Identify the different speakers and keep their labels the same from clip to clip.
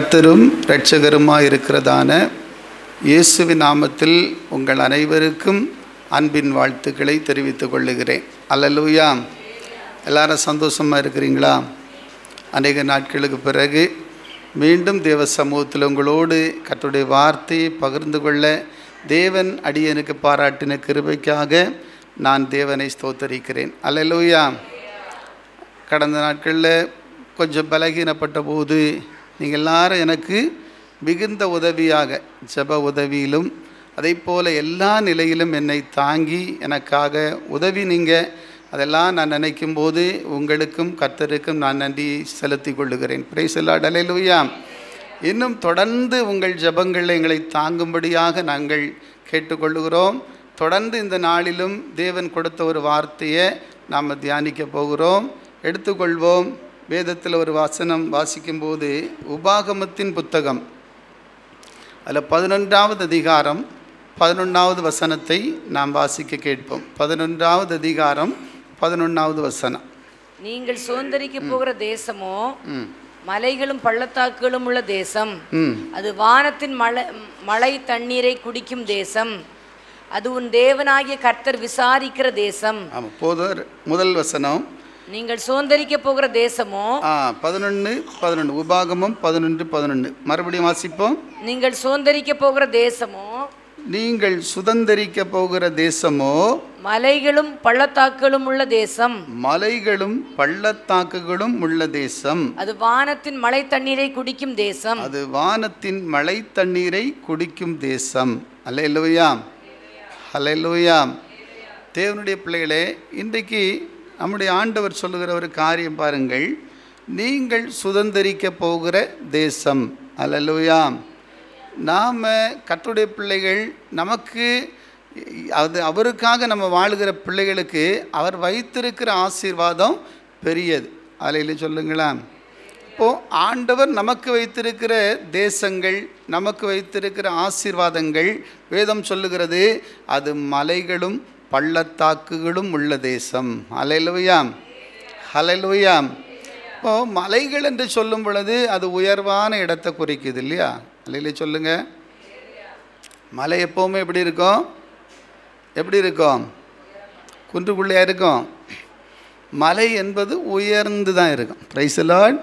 Speaker 1: கர்த்தரும் இரட்சகருமாய் இருக்கிறதான இயேசுவின் நாமத்தில் உங்கள் அனைவருக்கும் அன்பின் வாழ்த்துக்களை தெரிவித்துக் கொள்ளுகிறேன். அல்லேலூயா. எல்லாரும் சந்தோஷமாக இருக்கிறீங்களா? அநேக நாட்களுக்கு பிறகு மீண்டும் தேவ சமூகத்தில் உங்களோடு கர்த்தருடைய வார்த்தையை பகிர்ந்து கொள்ள தேவன் அடியனுக்கு பாராட்டின கிருபைக்காக நான் தேவனை ஸ்தோத்தரிக்கிறேன். அல்லேலூயா. கடந்த நாட்களில் கொஞ்சம் பலகீனப்பட்ட போது நீங்கள் எல்லாரும் எனக்கு மிகுந்த உதவியாக ஜெப உதவியிலும் அதே போல் எல்லா நிலையிலும் என்னை தாங்கி எனக்காக உதவி நீங்கள் அதெல்லாம் நான் நினைக்கும் போது உங்களுக்கும் கர்த்தருக்கும் நான் நன்றி செலுத்தி கொள்ளுகிறேன். Praise the lord. அல்லேலூயா. இன்னும் தொடர்ந்து உங்கள் ஜெபங்களில் எங்களை தாங்கும்படியாக நாங்கள் கேட்டுக்கொள்ளுகிறோம். தொடர்ந்து இந்த நாளிலும் தேவன் கொடுத்த ஒரு வார்த்தையை நாம் தியானிக்க போகிறோம். எடுத்துக்கொள்வோம். வேதத்தில் ஒரு வசனம் வாசிக்கும்போது உபாகமத்தின் புத்தகம் அதில் 11வது அதிகாரம் 11வது வசனத்தை நாம் வாசிக்க கேட்போம். 11வது அதிகாரம் 11வது வசனம்.
Speaker 2: நீங்கள் சுதந்தரிக்க போகிற தேசமோ மலைகளும் பள்ளத்தாக்குகளும் உள்ள தேசம். அது வானத்தின் மழை தண்ணீரை குடிக்கும் தேசம். அது உன் தேவனாகிய கர்த்தர் விசாரிக்கிற தேசம்.
Speaker 1: ஆமாம், போதர் முதல் வசனம்.
Speaker 2: நீங்கள் சுதந்தரிக்க போகிற தேசமோ
Speaker 1: 11 உபாகமம் 11 மறுபடியும் வாசிப்போம்.
Speaker 2: நீங்கள் சுதந்தரிக்க போகிற தேசமோ
Speaker 1: நீங்கள் சுதந்தரிக்க போகிற தேசமோ
Speaker 2: மலைகளும் பள்ளத்தாக்குகளும் உள்ள தேசம்.
Speaker 1: மலைகளும் பள்ளத்தாக்குகளும் உள்ள தேசம்.
Speaker 2: அது வானத்தின் மழை தண்ணீரை குடிக்கும் தேசம்.
Speaker 1: அது வானத்தின் மழை தண்ணீரை குடிக்கும் தேசம். அல்லேலூயா. அல்லேலூயா. தேவனுடைய பிள்ளைகளே, இன்றைக்கு நம்முடைய ஆண்டவர் சொல்லுகிற ஒரு காரியம் பாருங்கள். நீங்கள் சுதந்தரிக்க போகிற தேசம். அல்லேலூயா. நாம் கர்த்தருடைய பிள்ளைகள், நமக்கு அது அவருக்காக நம்ம வாழுகிற பிள்ளைகளுக்கு அவர் வைத்திருக்கிற ஆசீர்வாதம் பெரியது. அல்லேலூயா சொல்லுங்களா. இப்போது ஆண்டவர் நமக்கு வைத்திருக்கிற தேசங்கள், நமக்கு வைத்திருக்கிற ஆசீர்வாதங்கள் வேதம் சொல்லுகிறது அது மலைகளும் பள்ளத்தாக்குகளும் உள்ள தேசம். அல்லேலூயா. அல்லேலூயா. இப்போது மலைகள் என்று சொல்லும் பொழுது அது உயர்வான இடத்தை குறிக்குது இல்லையா? அல்லேலூயா சொல்லுங்க. மலை எப்போவுமே எப்படி இருக்கும்? எப்படி இருக்கும்? குன்றுக்குள்ளையாக இருக்கும். மலை என்பது உயர்ந்து தான் இருக்கும். Price the Lord.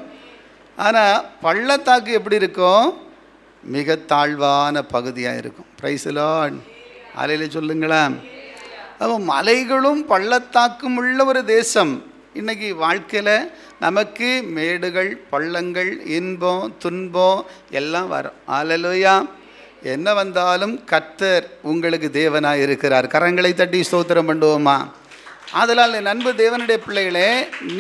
Speaker 1: ஆனால் பள்ளத்தாக்கு எப்படி இருக்கும்? மிக தாழ்வான பகுதியாக இருக்கும். Price the lord. அல்லேலூயா சொல்லுங்களா. அப்போ மலைகளும் பள்ளத்தாக்கும் உள்ள ஒரு தேசம். இன்றைக்கி வாழ்க்கையில் நமக்கு மேடுகள் பள்ளங்கள் இன்பம் துன்பம் எல்லாம் வரும். அல்லேலூயா. என்ன வந்தாலும் கர்த்தர் உங்களுக்கு தேவனாக இருக்கிறார். கரங்களை தட்டி ஸ்தோத்திரம் பண்ணுவோமா? அதனால் என் அன்பு தேவனுடைய பிள்ளைகளே,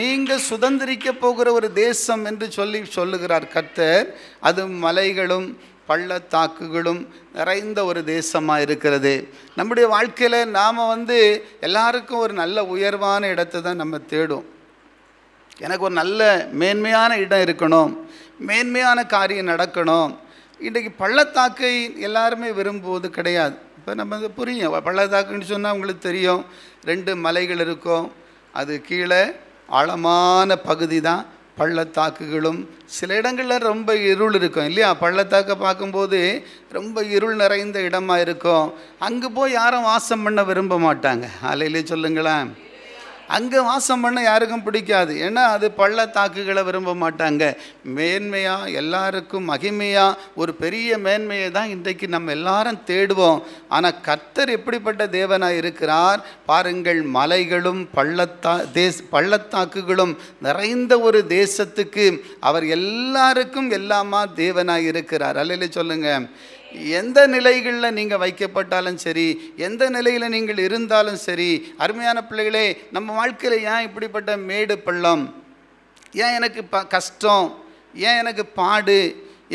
Speaker 1: நீங்கள் சுதந்திரிக்க போகிற ஒரு தேசம் என்று சொல்லுகிறார் கர்த்தர். அது மலைகளும் பள்ளத்தாக்குகளும் நிறைந்த ஒரு தேசமாக இருக்கிறது. நம்முடைய வாழ்க்கையில் நாம் எல்லாருக்கும் ஒரு நல்ல உயர்வான இடத்தை தான் நம்ம தேடும். எனக்கு ஒரு நல்ல மேன்மையான இடம் இருக்கணும், மேன்மையான காரியம் நடக்கணும். இன்றைக்கு பள்ளத்தாக்கை எல்லாருமே விரும்புவது கிடையாது. இப்போ நம்ம புரியும், பள்ளத்தாக்குன்னு சொன்னால் உங்களுக்கு தெரியும், 2 மலைகள் இருக்கும். அது கீழே ஆழமான பகுதி தான் பள்ளத்தாக்குகளும். சில இடங்களில் ரொம்ப இருள் இருக்கும் இல்லையா? பள்ளத்தாக்கை பார்க்கும்போது ரொம்ப இருள் நிறைந்த இடமாக இருக்கும். அங்கே போய் யாரும் வாசம் பண்ண விரும்ப மாட்டாங்க. அல்லேலூயா சொல்லுங்களேன். அங்கே வாசம் பண்ண யாருக்கும் பிடிக்காது. ஏன்னா அது பள்ளத்தாக்குகளை விரும்ப மாட்டாங்க. மேன்மையாக எல்லாருக்கும் மகிமையாக ஒரு பெரிய மேன்மையை தான் இன்றைக்கு நம்ம எல்லாரும் தேடுவோம். ஆனால் கர்த்தர் எப்படிப்பட்ட தேவனாக இருக்கிறார் பாருங்கள். மலைகளும் பள்ளத்தாக்குகளும் நிறைந்த ஒரு தேசத்துக்கு அவர் எல்லாருக்கும் எல்லாமா தேவனாக இருக்கிறார். அல்லேலூயா சொல்லுங்க. எந்த நிலைகளில் நீங்கள் வைக்கப்பட்டாலும் சரி, எந்த நிலையில் நீங்கள் இருந்தாலும் சரி, அருமையான பிள்ளைகளே, நம்ம வாழ்க்கையில் ஏன் இப்படிப்பட்ட மேடு பள்ளம், ஏன் எனக்கு கஷ்டம், ஏன் எனக்கு பாடு,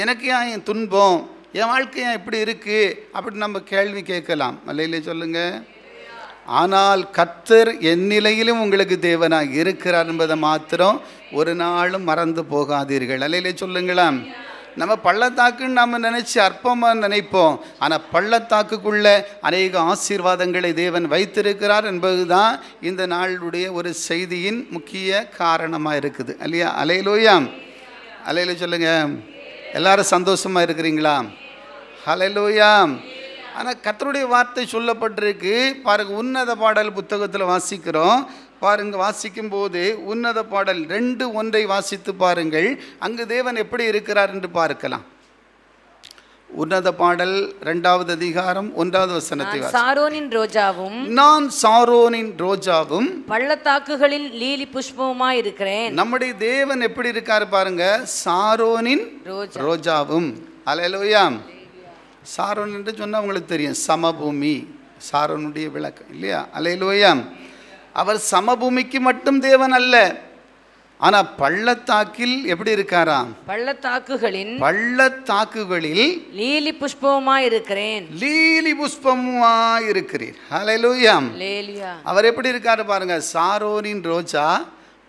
Speaker 1: எனக்கு ஏன் என் துன்பம், என் வாழ்க்கை ஏன் இப்படி இருக்குது அப்படி நம்ம கேள்வி கேட்கலாம். அல்லேலூயா சொல்லுங்க. ஆனால் கர்த்தர் என் நிலையிலும் உங்களுக்கு தேவனாக இருக்கிறார் என்பதை மாத்திரம் ஒரு நாளும் மறந்து போகாதீர்கள். அல்லேலூயா சொல்லுங்களேன். நம்ம பள்ளத்தாக்குன்னு நம்ம நினச்சி அற்பமாக நினைப்போம். ஆனால் பள்ளத்தாக்குக்குள்ள அநேக ஆசீர்வாதங்களை தேவன் வைத்திருக்கிறார் என்பது தான் இந்த நாளுடைய ஒரு செய்தியின் முக்கிய காரணமாக இருக்குது இல்லையா? அல்லேலூயா. அல்லேலூயா சொல்லுங்க. எல்லாரும் சந்தோஷமாக இருக்கிறீங்களா? ஹல்லேலூயா. ஆனால் கர்த்தருடைய வார்த்தை சொல்லப்பட்டிருக்கு பாருங்கள். உன்னத பாடல் புத்தகத்தில் வாசிக்கிறோம் பாருங்க. வாசிக்கும் போது உன்னத பாடல் 2:1 வாசித்து பாருங்கள். அங்கு தேவன் எப்படி இருக்கிறார் என்று பார்க்கலாம். உன்னத பாடல் 2வது அதிகாரம் 1வது வசனத்தை
Speaker 2: சாரோனின் ரோஜாவும்
Speaker 1: நான் சாரோனின் ரோஜாவும்
Speaker 2: பள்ளத்தாக்குகளில் லீலி புஷ்பமுமாய் இருக்கிறேன்.
Speaker 1: நம்முடைய தேவன் எப்படி இருக்காரு பாருங்க. சாரோனின் ரோஜாவும். அல்லேலூயா. சாரோன் என்று சொன்னால் உங்களுக்கு தெரியும், சமபூமி, சாரோனுடைய விளக்கம் இல்லையா? அல்லேலூயா. அவர் சமபூமிக்கு மட்டும் தேவன் அல்ல, ஆனால் பள்ளத்தாக்கில் எப்படி இருக்காராம்? பள்ளத்தாக்குகளில்
Speaker 2: லீலி புஷ்பமாய் இருக்கிறேன்.
Speaker 1: லீலி புஷ்பமாய் இருக்கிறீர். ஹல்லேலூயா. அவர் எப்படி இருக்காரு பாருங்க. சாரோனின் ரோஜா,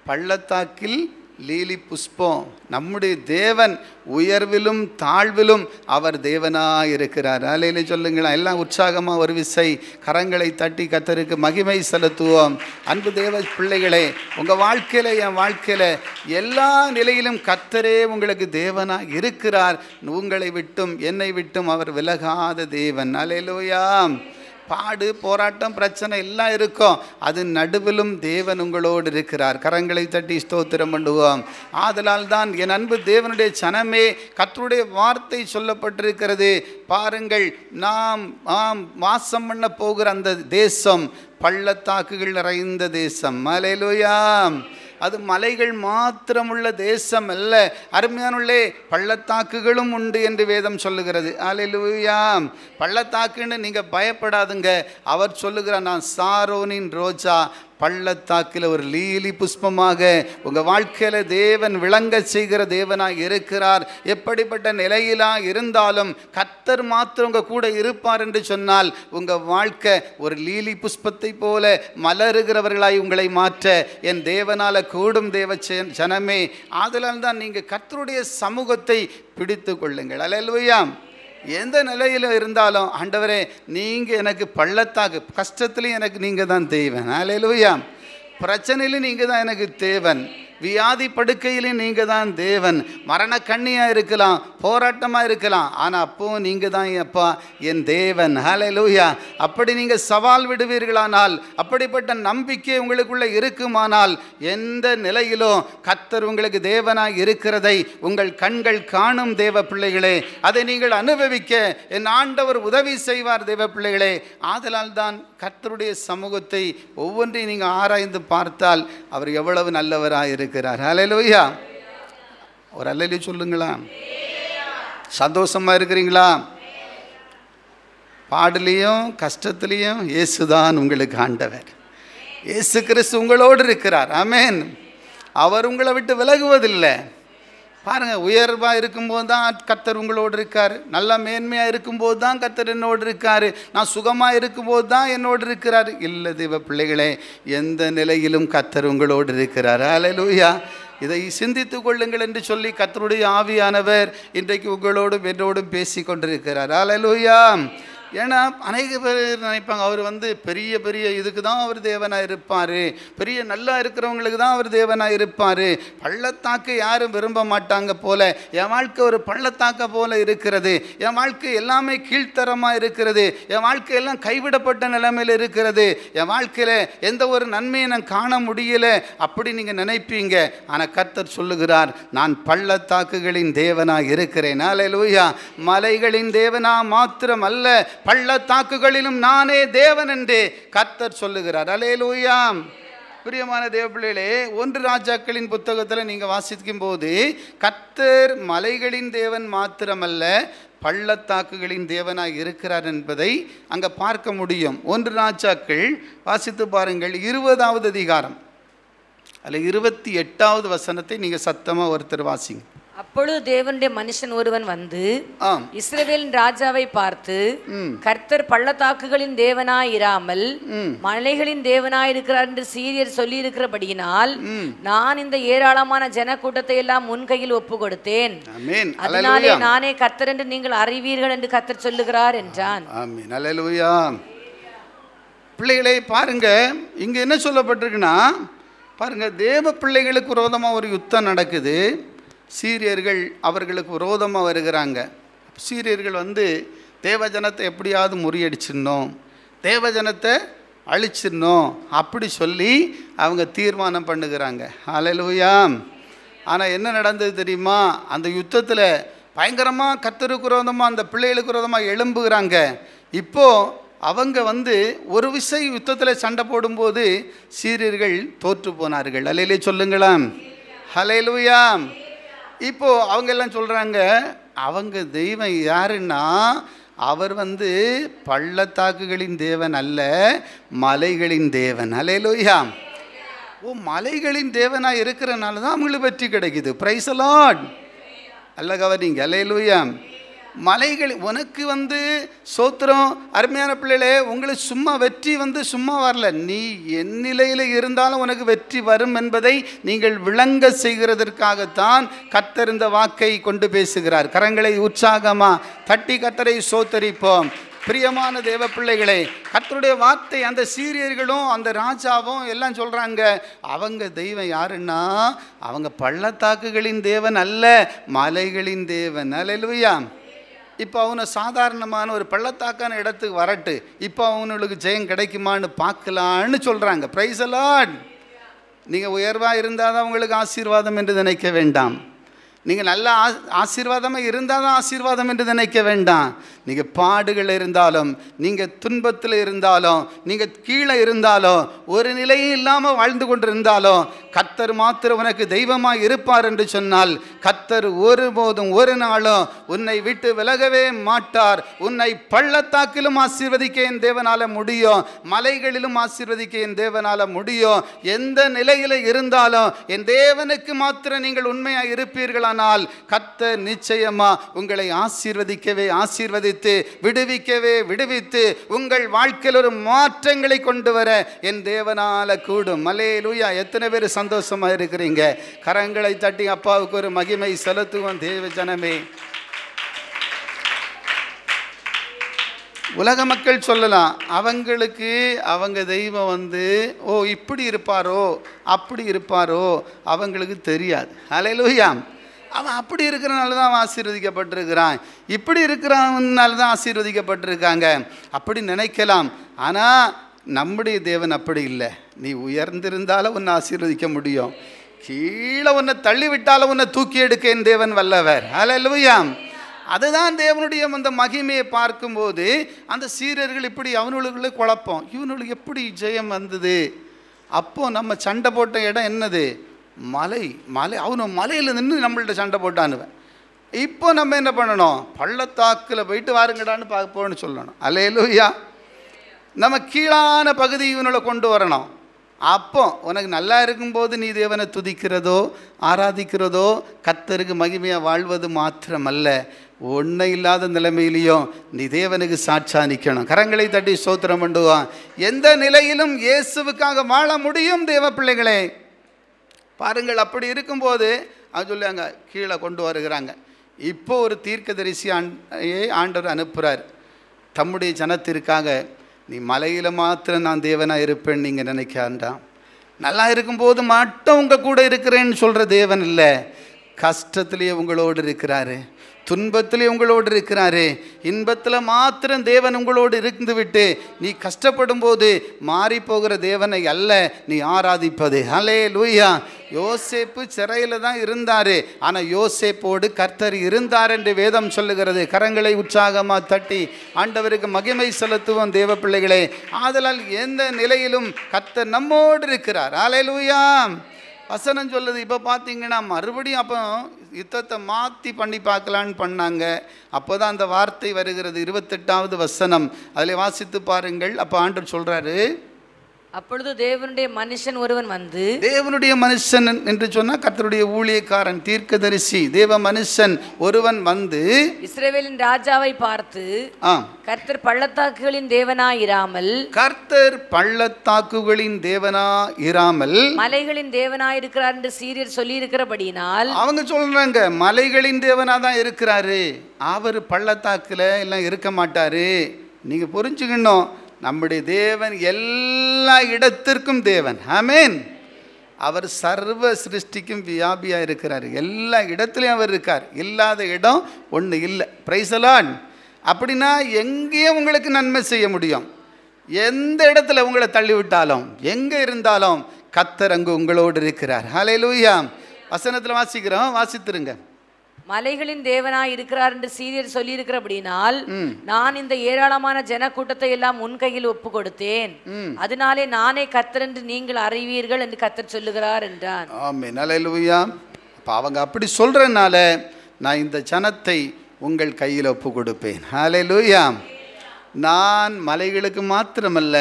Speaker 1: பள்ளத்தாக்கில் லீலி புஷ்பம். நம்முடைய தேவன் உயர்விலும் தாழ்விலும் அவர் தேவனாக இருக்கிறார். அல்லேலூயா சொல்லுங்களா. எல்லாம் உற்சாகமாக ஒரு விசை கரங்களை தட்டி கர்த்தருக்கு மகிமை செலுத்துவோம். அன்பு தேவ பிள்ளைகளே, உங்கள் வாழ்க்கையில் என் வாழ்க்கையில் எல்லா நிலையிலும் கர்த்தரே உங்களுக்கு தேவனாக இருக்கிறார். உங்களை விட்டும் என்னை விட்டும் அவர் விலகாத தேவன். அல்லேலூயா. பாடு, போராட்டம், பிரச்சனை எல்லாம் இருக்கும், அது நடுவிலும் தேவன் உங்களோடு இருக்கிறார். கரங்களை தட்டி ஸ்தோத்திரம் பண்ணுவோம். ஆதலால் தான் என் அன்பு தேவனுடைய சனமே, கர்த்தருடைய வார்த்தை சொல்லப்பட்டிருக்கிறது பாருங்கள். நாம் வாசம் பண்ண போகிற அந்த தேசம் பள்ளத்தாக்குகள் நிறைந்த தேசம். அல்லேலூயா. அது மலைகள் மாத்திரமுள்ள தேசம் அல்ல, அருமையானுள்ளே பள்ளத்தாக்குகளும் உண்டு என்று வேதம் சொல்லுகிறது. அல்லேலூயா. பள்ளத்தாக்குன்னு நீங்கள் பயப்படாதுங்க. அவர் சொல்லுகிறார், நான் சாரோனின் ரோஜா, பள்ளத்தாக்கில் ஒரு லீலி புஷ்பமாக உங்கள் வாழ்க்கையில் தேவன் விளங்க செய்கிற தேவனாக இருக்கிறார். எப்படிப்பட்ட நிலையிலாக இருந்தாலும் கர்த்தர் மாத்திரம் உங்கள் கூட இருப்பார் என்று சொன்னால் உங்கள் வாழ்க்கை ஒரு லீலி புஷ்பத்தை போல மலருகிறவர்களாய் உங்களை மாற்ற என் தேவனால் கூடும். தேவ ஜனமே, ஆதலால் தான் நீங்கள் கர்த்தருடைய சமூகத்தை பிடித்து கொள்ளுங்கள். அல்லேலூயா. எந்த நிலையில் இருந்தாலும் ஆண்டவரே, நீங்கள் எனக்கு பள்ளத்தாக்கு, கஷ்டத்துலையும் எனக்கு நீங்கள் தான் தேவன். அல்லேலூயா. பிரச்சனையிலும் நீங்கள் தான் எனக்கு தேவன். வியாதி படுக்கையிலும் நீங்கள் தான் தேவன். மரண கண்ணியாக இருக்கலாம், போராட்டமாக இருக்கலாம், ஆனால் அப்போவும் நீங்கள் தான் அப்பா என் தேவன். ஹல்லேலூயா. அப்படி நீங்கள் சவால் விடுவீர்களானால், அப்படிப்பட்ட நம்பிக்கை உங்களுக்குள்ளே இருக்குமானால், எந்த நிலையிலும் கர்த்தர் உங்களுக்கு தேவனாக இருக்கிறதை உங்கள் கண்கள் காணும். தேவ பிள்ளைகளே, அதை நீங்கள் அனுபவிக்க என் ஆண்டவர் உதவி செய்வார். தேவ பிள்ளைகளே, ஆதலால் தான் கர்த்தருடைய சமூகத்தை ஒவ்வொன்றையும் நீங்கள் ஆராய்ந்து பார்த்தால் அவர் எவ்வளவு நல்லவராக இருக்கிறார். ஹல்லேலூயா. ஒரு அல்லேலூயா சொல்லுங்களா. சந்தோஷமா இருக்கிறீங்களா? பாடலையும் கஷ்டத்துலேயும் இயேசுதான் உங்களுக்கு ஆண்டவர். இயேசு கிறிஸ்து உங்களோடு இருக்கிறார். ஆமென். அவர் உங்களை விட்டு விலகுவதில்லை. பாருங்கள், உயர்வாக இருக்கும்போது தான் கர்த்தர் உங்களோடு இருக்கார். நல்லா மேன்மையாக இருக்கும்போது தான் கர்த்தர் என்னோடு இருக்கார். நான் சுகமாக இருக்கும்போது தான் என்னோடு இருக்கிறார். இல்லை தேவ பிள்ளைகளே, எந்த நிலையிலும் கர்த்தர் உங்களோடு இருக்கிறார். அல்லேலூயா. இதை சிந்தித்து கொள்ளுங்கள் என்று சொல்லி கர்த்தருடைய ஆவியானவர் இன்றைக்கு உங்களோடும் என்னோடும் பேசி கொண்டிருக்கிறார். அல்லேலூயா. ஏன்னா அநேக பேர் நினைப்பாங்க, அவர் பெரிய பெரிய இதுக்கு தான் அவர் தேவனாக இருப்பார், பெரிய நல்லா இருக்கிறவங்களுக்கு தான் அவர் தேவனாக இருப்பார். பள்ளத்தாக்கு யாரும் விரும்ப மாட்டாங்க போல என் வாழ்க்கை ஒரு பள்ளத்தாக்க போல இருக்கிறது, என் வாழ்க்கை எல்லாமே கீழ்த்தரமாக இருக்கிறது, என் வாழ்க்கையெல்லாம் கைவிடப்பட்ட நிலைமையில் இருக்கிறது, என் வாழ்க்கையில் எந்த ஒரு நன்மையை நான் காண முடியல, அப்படி நீங்கள் நினைப்பீங்க. ஆனால் கர்த்தர் சொல்லுகிறார், நான் பள்ளத்தாக்குகளின் தேவனாக இருக்கிறேன். அல்லேலூயா. மலைகளின் தேவனா மாத்திரம் அல்ல, பள்ளத்தாக்குகளிலும் நானே தேவன் என்று கர்த்தர் சொல்லுகிறார். அல்லேலூயா. பிரியமான தேவ பிள்ளைகளே, 1 ராஜாக்களின் புத்தகத்தில் நீங்கள் வாசிக்கும் போது கர்த்தர் மலைகளின் தேவன் மாத்திரமல்ல, பள்ளத்தாக்குகளின் தேவனாக இருக்கிறார் என்பதை அங்கே பார்க்க முடியும். 1 ராஜாக்கள் வாசித்து பாருங்கள், 20வது அதிகாரம், அதில் 28வது வசனத்தை நீங்கள் சத்தமாக ஒருத்தர் வாசிங்க.
Speaker 2: அப்பொழுது தேவனுடைய மனுஷன் ஒருவன் வந்து இஸ்ரவேலின் ராஜாவை பார்த்து, கர்த்தர் பள்ளத்தாக்குகளின் தேவனாய் இராமல் மலைகளின் தேவனாய் இருக்கிறார் என்று சீரியர் சொல்லி இருக்கிறபடியினால் நான் இந்த ஏராளமான ஜன கூட்டத்தை எல்லாம் முன் கையில் ஒப்பு கொடுத்தேன், அதனாலே நானே கர்த்தர் என்று நீங்கள் அறிவீர்கள் என்று கர்த்தர் சொல்லுகிறார் என்றான்.
Speaker 1: ஆமென். அல்லேலூயா. பிள்ளைகளை பாருங்க, இங்க என்ன சொல்லப்பட்டிருக்குன்னா பாருங்க, தேவ பிள்ளைகளுக்கு விரோதமாக ஒரு யுத்தம் நடக்குது. சீரியர்கள் அவர்களுக்கு விரோதமாக வருகிறாங்க. சீரியர்கள் வந்து தேவஜனத்தை எப்படியாவது முறியடிச்சிடணும், தேவஜனத்தை அழிச்சிடணும் அப்படி சொல்லி அவங்க தீர்மானம் பண்ணுகிறாங்க. ஹல்லேலூயா. ஆனால் என்ன நடந்தது தெரியுமா? அந்த யுத்தத்தில் பயங்கரமாக கர்த்தருக்கு விரோதமாக அந்த பிள்ளைகளுக்கு விரோதமாக எழும்புகிறாங்க. இப்போது அவங்க வந்து ஒரு விசை யுத்தத்தில் சண்டை போடும்போது சீரியர்கள் தோற்று போனார்கள். அல்லேலூயா சொல்லுங்களேன். ஹல்லேலூயா. இப்போது அவங்க எல்லாம் சொல்கிறாங்க, அவங்க தெய்வம் யாருன்னா அவர் வந்து பள்ளத்தாக்குகளின் தேவன் அல்ல, மலைகளின் தேவன். ஹல்லேலூயா. மலைகளின் தேவனாக இருக்கிறனால தான் அவங்களுக்கு வெற்றி கிடைக்குது. Price the Lord. அல்ல கவனிங்க. ஹல்லேலூயா. மலைகள் உனக்கு வந்து சோத்திரம். அருமையான பிள்ளைகளே, உங்களுக்கு சும்மா வெற்றி வந்து சும்மா வரல. நீ என் நிலையில் இருந்தாலும் உனக்கு வெற்றி வரும் என்பதை நீங்கள் விளங்க செய்கிறதற்காகத்தான் கர்த்தர் இந்த வாக்கை கொண்டு பேசுகிறார். கரங்களை உற்சாகமாக தட்டி கர்த்தரை சோத்தரிப்போம். பிரியமான தேவ பிள்ளைகளே, கர்த்தருடைய வார்த்தை அந்த சீரியர்களும் அந்த ராஜாவும் எல்லாம் சொல்கிறாங்க, அவங்க தெய்வம் யாருன்னா அவங்க பள்ளத்தாக்குகளின் தேவன் அல்ல, மலைகளின் தேவன். ஹல்லேலூயா. இப்போ அவனை சாதாரணமான ஒரு பள்ளத்தாக்கான இடத்துக்கு வரட்டு, இப்போ அவனுக்கு ஜெயம் கிடைக்குமான்னு பார்க்கலான்னு சொல்கிறாங்க. Price the Lord. நீங்கள் உயர்வாக இருந்தால் தான் உங்களுக்கு ஆசீர்வாதம் என்று நினைக்க வேண்டாம். நீங்கள் நல்ல ஆசீர்வாதமாக இருந்தால் தான் ஆசீர்வாதம் என்று நினைக்க வேண்டாம். நீங்கள் பாடுகள் இருந்தாலும், நீங்கள் துன்பத்தில் இருந்தாலும், நீங்கள் கீழே இருந்தாலும், ஒரு நிலையும் இல்லாமல் வாழ்ந்து கொண்டிருந்தாலும் கர்த்தர் மாத்திரம் உனக்கு தெய்வமாக இருப்பார் என்று சொன்னால் கர்த்தர் ஒருபோதும் ஒரு நாளும் உன்னை விட்டு விலகவே மாட்டார். உன்னை பள்ளத்தாக்கிலும் ஆசீர்வதிக்க என் தேவனால் முடியும், மலைகளிலும் ஆசீர்வதிக்க என் தேவனால் முடியும். எந்த நிலையில் இருந்தாலும் என் தேவனுக்கு மாத்திரம் நீங்கள் உண்மையாக இருப்பீர்களானால் கர்த்தர் நிச்சயமா உங்களை ஆசீர்வதிக்கவே ஆசீர்வதித்து விடுவிக்கவே விடுவித்து உங்கள் வாழ்க்கையில் ஒரு மாற்றங்களை கொண்டு வர என் தேவனால கூடும். அல்லேலூயா. எத்தனை பேர் சந்தோஷமா இருக்கிறீங்க? கரங்களை தட்டி அப்பாவுக்கு ஒரு மகிமை செலுத்துவோம். தேவ ஜனமே, உலக மக்கள் சொல்லலாம், அவங்களுக்கு அவங்க தெய்வம் வந்து இப்படி இருப்பாரோ அப்படி இருப்பாரோ அவங்களுக்கு தெரியாது. ஹல்லேலூயா. அவன் அப்படி இருக்கிறனால தான் அவன் ஆசீர்வதிக்கப்பட்டிருக்கிறான், இப்படி இருக்கிறவனால தான் ஆசீர்வதிக்கப்பட்டிருக்காங்க அப்படி நினைக்கலாம். ஆனால் நம்முடைய தேவன் அப்படி இல்லை. நீ உயர்ந்திருந்தாலும் உன்னை ஆசீர்வதிக்க முடியும், கீழே உன்னை தள்ளிவிட்டாலும் உன்னை தூக்கி எடுக்க என் தேவன் வல்லவர். ஹல்லேலூயா. அதுதான் தேவனுடைய அந்த மகிமையை பார்க்கும்போது அந்த சீரியர்கள் இப்படி அவனுக்குள்ளே குழப்பம், இவனுக்கு எப்படி ஜெயம் வந்தது? அப்போது நம்ம சண்டை போட்ட இடம் என்னது? மலை. அவனு மலையில் நின்று நம்மள்ட்ட சண்டை போட்டானுவன். இப்போ நம்ம என்ன பண்ணணும்? பள்ளத்தாக்கில் போயிட்டு வாருங்கடான்னு பார்ப்போன்னு சொல்லணும். அல்லேலூயா. நம்ம கீழான பகுதி இவனுள்ள கொண்டு வரணும். அப்போ உனக்கு நல்லா இருக்கும்போது நீ தேவனை துதிக்கிறதோ ஆராதிக்கிறதோ கர்த்தருக்கு மகிமையாக வாழ்வது மாத்திரமல்ல, ஒன்றை இல்லாத நிலைமையிலையும் நீ தேவனுக்கு சாட்சா நிற்கணும். கரங்களை தட்டி ஸ்தோத்திரம் பண்ணுவான். எந்த நிலையிலும் இயேசுவுக்காக வாழ முடியும் தேவ பிள்ளைகளே. பாருங்கள், அப்படி இருக்கும்போது அது சொல்லுவாங்க கீழே கொண்டு வருகிறாங்க. இப்போ ஒரு தீர்க்கதரிசி ஆண்டவர் அனுப்புகிறார் தம்முடைய ஜனத்திற்காக. நீ மலையில் மாத்திரம் நான் தேவனாக இருப்பேன்னு நீங்கள் நினைக்காண்டாம். நல்லா இருக்கும்போது மட்டும் உங்கள் கூட இருக்கிறேன்னு சொல்கிற தேவன் இல்லை, கஷ்டத்துலேயே உங்களோடு இருக்கிறாரு, துன்பத்திலே உங்களோடு இருக்கிறாரு. இன்பத்தில் மாத்திரம் தேவன் உங்களோடு இருந்து விட்டு நீ கஷ்டப்படும் போது மாறி போகிற தேவனை அல்ல நீ ஆராதிப்பது. ஹல்லேலூயா. யோசேப்பு சிறையில் தான் இருந்தார், ஆனால் யோசேப்போடு கர்த்தர் இருந்தார் என்று வேதம் சொல்லுகிறது. கரங்களை உற்சாகமாக தட்டி ஆண்டவருக்கு மகிமை செலுத்துவோம் தேவ பிள்ளைகளே. ஆதலால் எந்த நிலையிலும் கர்த்தர் நம்மோடு இருக்கிறார். ஹல்லேலூயா. வசனம் சொல்லுது. இப்போ பார்த்தீங்கன்னா மறுபடியும் அப்போ யுத்தத்தை மாற்றி பண்ணி பார்க்கலான்னு பண்ணாங்க. அப்போ தான் அந்த வார்த்தை வருகிறது. 28வது வசனம் அதில் வாசித்து பாருங்கள். அப்போ ஆண்டவர் சொல்கிறாரு,
Speaker 2: அப்பொழுது தேவனுடைய மனுஷன் ஒருவன் வந்து,
Speaker 1: தேவனுடைய மனுஷன் என்று சொன்னால் கர்த்தருடைய ஊழியக்காரன் தீர்க்கதரிசி, தேவ மனுஷன் ஒருவன் வந்து
Speaker 2: இஸ்ரவேலின் ராஜாவை பார்த்து, கர்த்தர் பள்ளத்தாக்குகளின் தேவனாயிராமல்,
Speaker 1: கர்த்தர் பள்ளத்தாக்குகளின் தேவனாயிராமல்
Speaker 2: மலைகளின் தேவனாயிருக்கிறார் என்று சீரியர் சொல்லி இருக்கிறபடியினால், அவங்க
Speaker 1: சொல்றாங்க மலைகளின் தேவனா தான் இருக்கிறாரு, அவர் பள்ளத்தாக்குல எல்லாம் இருக்க மாட்டாரு. நீங்க புரிஞ்சுக்கணும், நம்முடைய தேவன் எல்லா இடத்திற்கும் தேவன். ஆமென். அவர் சர்வ சிருஷ்டிக்கும் வியாபியாக இருக்கிறார். எல்லா இடத்துலையும் அவர் இருக்கார். இல்லாத இடம் ஒன்று இல்லை. Price the Lord. அப்படின்னா எங்கேயும் உங்களுக்கு நன்மை செய்ய முடியும். எந்த இடத்துல உங்களை தள்ளிவிட்டாலும், எங்கே இருந்தாலும் கர்த்தர் அங்கு உங்களோடு இருக்கிறார். ஹல்லேலூயா. வசனத்தில் வாசிக்கிறோம், வாசித்துருங்க.
Speaker 2: மலைகளின் தேவனாய் இருக்கிறார் என்று சீரியர் சொல்லியிருக்கிற அப்படினால், நான் இந்த ஏராளமான ஜன கூட்டத்தை எல்லாம் உன் கையில் ஒப்பு கொடுத்தேன், அதனாலே நானே கர்த்தர் என்று நீங்கள் அறிவீர்கள் என்று கர்த்தர் சொல்லுகிறார் என்றான்.
Speaker 1: ஆமென். ஹல்லேலூயா. அப்போ அவங்க அப்படி சொல்கிறனால நான் இந்த ஜனத்தை உங்கள் கையில் ஒப்பு கொடுப்பேன். ஹல்லேலூயா. நான் மலைகளுக்கு மாத்திரமல்ல,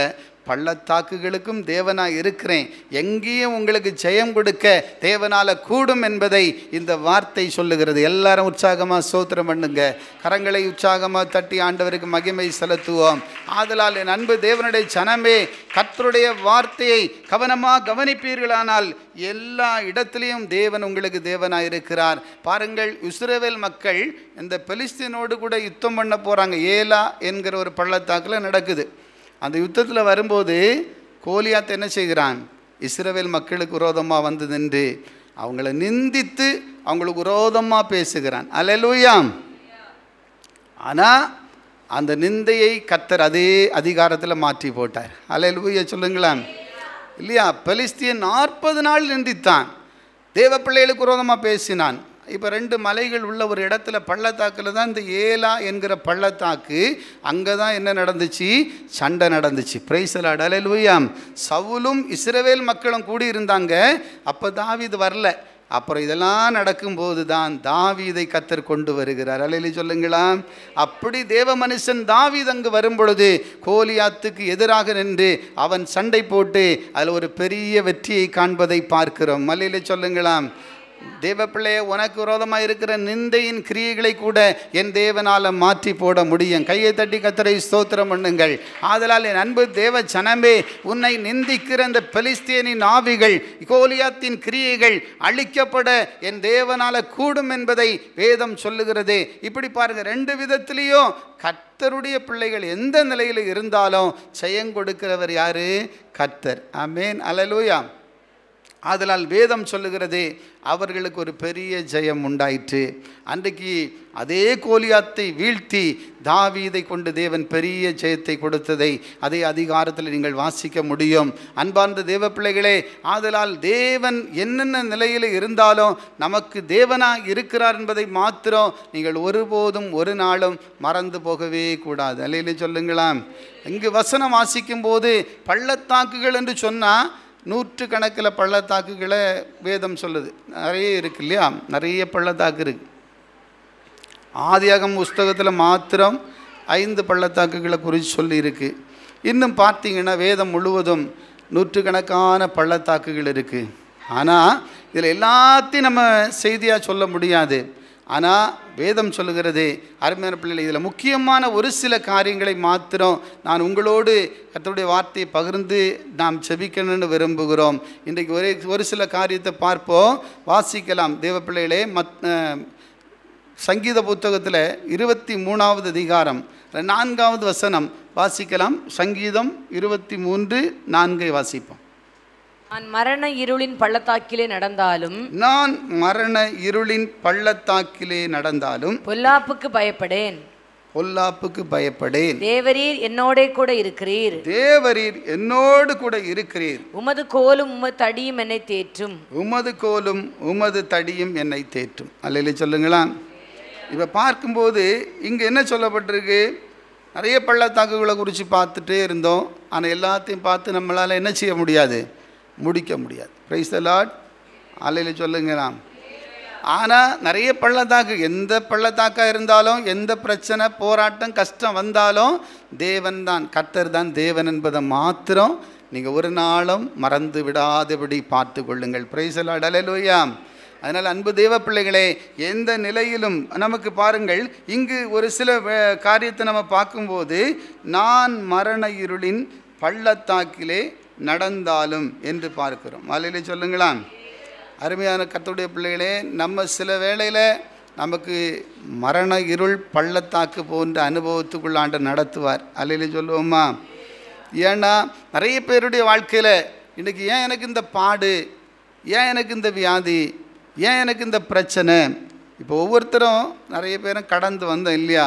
Speaker 1: பள்ளத்தாக்குகளுக்கும் தேவனாக இருக்கிறேன். எங்கேயும் உங்களுக்கு ஜெயம் கொடுக்க தேவனால கூடும் என்பதை இந்த வார்த்தை சொல்லுகிறது. எல்லாரும் உற்சாகமாக ஸ்தோத்திரம் பண்ணுங்க. கரங்களை உற்சாகமாக தட்டி ஆண்டவருக்கு மகிமை செலுத்துவோம். ஆதலால் என் அன்பு தேவனுடைய ஜனமே, கர்த்தருடைய வார்த்தையை கவனமாக கவனிப்பீர்களானால் எல்லா இடத்துலையும் தேவன் உங்களுக்கு தேவனாக இருக்கிறார். பாருங்கள், இஸ்ரவேல் மக்கள் இந்த பெலிஸ்தீனோடு கூட யுத்தம் பண்ண போகிறாங்க. ஏலா என்கிற ஒரு பள்ளத்தாக்கில் நடக்குது. அந்த யுத்தத்தில் வரும்போது கோலியாத் என்ன செய்கிறான்? இஸ்ரவேல் மக்களுக்கு விரோதமாக வந்து நின்று அவங்கள நிந்தித்து அவங்களுக்கு விரோதமாக பேசுகிறான். அல்லேலூயா. ஆனால் அந்த நிந்தையை கர்த்தர் அதே அதிகாரத்தில் மாற்றி போட்டார். அல்லேலூயா சொல்லுங்களேன். இல்லையா? பெலிஸ்தியன் 40 நாள் நிந்தித்தான், தேவ பிள்ளைகளுக்கு விரோதமாக பேசினான். இப்போ 2 மலைகள் உள்ள ஒரு இடத்துல பள்ளத்தாக்கில் தான் இந்த ஏலா என்கிற பள்ளத்தாக்கு. அங்கே தான் என்ன நடந்துச்சு? சண்டை நடந்துச்சு. Praise the lord. ஹல்லேலூயா. சவுலும் இஸ்ரவேல் மக்களும் கூடி இருந்தாங்க. அப்போ தாவீது வரல. அப்புறம் இதெல்லாம் நடக்கும்போது தான் தாவீதை கர்த்தர் கொண்டு வருகிறார். அல்லேலூயா சொல்லுங்களா. அப்படி தேவ மனுஷன் தாவீது அங்கு வரும்பொழுது கோலியாத்துக்கு எதிராக நின்று அவன் சண்டை போட்டு அதில் ஒரு பெரிய வெற்றியை காண்பதை பார்க்கிறோம். அல்லேலூயா சொல்லுங்களாம். தேவ பிள்ளையே, உனக்கு விரோதமாக இருக்கிற நிந்தையின் கிரியைகளை கூட என் தேவனால் மாற்றி போட முடியும். கையை தட்டி கர்த்தரை ஸ்தோத்திரம் பண்ணுங்கள். ஆதலால் என் அன்பு தேவ ஜனமே, உன்னை நிந்திக்கிற அந்த பெலிஸ்தியனின் ஆவிகள், கோலியாத்தின் கிரியைகள் அழிக்கப்பட என் தேவனால் கூடும் என்பதை வேதம் சொல்லுகிறது. இப்படி பாருங்கள், 2 விதத்திலையும் கர்த்தருடைய பிள்ளைகள் எந்த நிலையில் இருந்தாலும் ஜெயம் கொடுக்கிறவர் யாரு? கர்த்தர். ஆமென். அல்லேலூயா. ஆதலால் வேதம் சொல்லுகிறது அவர்களுக்கு ஒரு பெரிய ஜெயம் உண்டாயிற்று. அன்றைக்கு அதே கோலியாத்தை வீழ்த்தி தாவீதை கொண்டு தேவன் பெரிய ஜெயத்தை கொடுத்ததை அதே அதிகாரத்தில் நீங்கள் வாசிக்க முடியும். அன்பார்ந்த தேவ பிள்ளைகளே, ஆதலால் தேவன் என்னென்ன நிலையில் இருந்தாலும் நமக்கு தேவனாக இருக்கிறார் என்பதை மாத்திரம் நீங்கள் ஒருபோதும் ஒரு நாளும் மறந்து போகவே கூடாது. அல்லேலூயா சொல்லுங்களாம். இங்கு வசனம் வாசிக்கும் போது பள்ளத்தாக்குகள் என்று சொன்னால் 100 கணக்கில் பள்ளத்தாக்குகளை வேதம் சொல்லுது. நிறைய இருக்குது இல்லையா? நிறைய பள்ளத்தாக்கு இருக்குது. ஆதியாகம புஸ்தகத்தில் மாத்திரம் 5 பள்ளத்தாக்குகளை குறித்து சொல்லியிருக்கு. இன்னும் பார்த்தீங்கன்னா வேதம் முழுவதும் 100 கணக்கான பள்ளத்தாக்குகள் இருக்குது. ஆனால் இதில் எல்லாத்தையும் நம்ம செய்தியாக சொல்ல முடியாது. ஆனால் வேதம் சொல்லுகிறது, அருமையான பிள்ளைகள், இதில் முக்கியமான ஒரு சில காரியங்களை மாத்திரம் நான் உங்களோடு கர்த்தருடைய வார்த்தையை பகிர்ந்து நாம் செபிக்கணும்னு விரும்புகிறோம். இன்றைக்கு ஒரு சில காரியத்தை பார்ப்போம், வாசிக்கலாம். தேவ பிள்ளைகளே, சங்கீத புத்தகத்தில் 23வது அதிகாரம் 4வது வசனம் வாசிக்கலாம். சங்கீதம் 23:4 வாசிப்போம்.
Speaker 2: நான் மரண இருளின் பள்ளத்தாக்கிலே நடந்தாலும்,
Speaker 1: நான் மரண இருளின் பள்ளத்தாக்கிலே நடந்தாலும்
Speaker 2: பொல்லாப்புக்கு பயப்படேன்,
Speaker 1: பொல்லாப்புக்கு பயப்படேன்.
Speaker 2: தேவரீர் என்னோடே கூட இருக்கிறீர்,
Speaker 1: தேவரீர் என்னோடு கூட இருக்கிறீர்.
Speaker 2: உமது கோலும் உமது தடியும் என்னை தேற்றும்,
Speaker 1: உமது கோலும் உமது தடியும் என்னை தேற்றும். அல்லேலூயா சொல்லுங்களா. இப்போ பார்க்கும்போது இங்கே என்ன சொல்லப்பட்டிருக்கு? நிறைய பள்ளத்தாக்குகளை குறித்து பார்த்துட்டே இருந்தோம். ஆனால் எல்லாத்தையும் பார்த்து நம்மளால் என்ன செய்ய முடியாது? முடிக்க முடியாது. Praise the lord. அல்லேலூயா சொல்லுங்களாம். ஆனால் நிறைய பள்ளத்தாக்கு, எந்த பள்ளத்தாக்காக இருந்தாலும், எந்த பிரச்சனை, போராட்டம், கஷ்டம் வந்தாலும் தேவன் தான், கர்த்தர் தான் தேவன் என்பதை மாத்திரம் நீங்கள் ஒரு நாளும் மறந்து விடாதபடி பார்த்து கொள்ளுங்கள். Praise the lord. அல்லேலூயா. அதனால் அன்பு தேவ பிள்ளைகளே, எந்த நிலையிலும் நமக்கு பாருங்கள், இங்கு ஒரு சில காரியத்தை நம்ம பார்க்கும்போது, நான் மரண இருளின் பள்ளத்தாக்கிலே நடந்தாலும் என்று பார்க்கிறோம். அல்லேலூயா சொல்லுங்களா. அருமையான கர்த்தருடைய பிள்ளைகளே, நம்ம சில வேளையில் நமக்கு மரண இருள் பள்ளத்தாக்கு போன்ற அனுபவத்துக்குள்ள ஆண்டவர் நடத்துவார். அல்லேலூயா சொல்லுவோமா. ஏன்னா நிறைய பேருடைய வாழ்க்கையில் இன்றைக்கி ஏன் எனக்கு இந்த பாடு, ஏன் எனக்கு இந்த வியாதி, ஏன் எனக்கு இந்த பிரச்சனை? இப்போ ஒவ்வொருத்தரும் நிறைய பேரும் கடந்து வந்தோம் இல்லையா?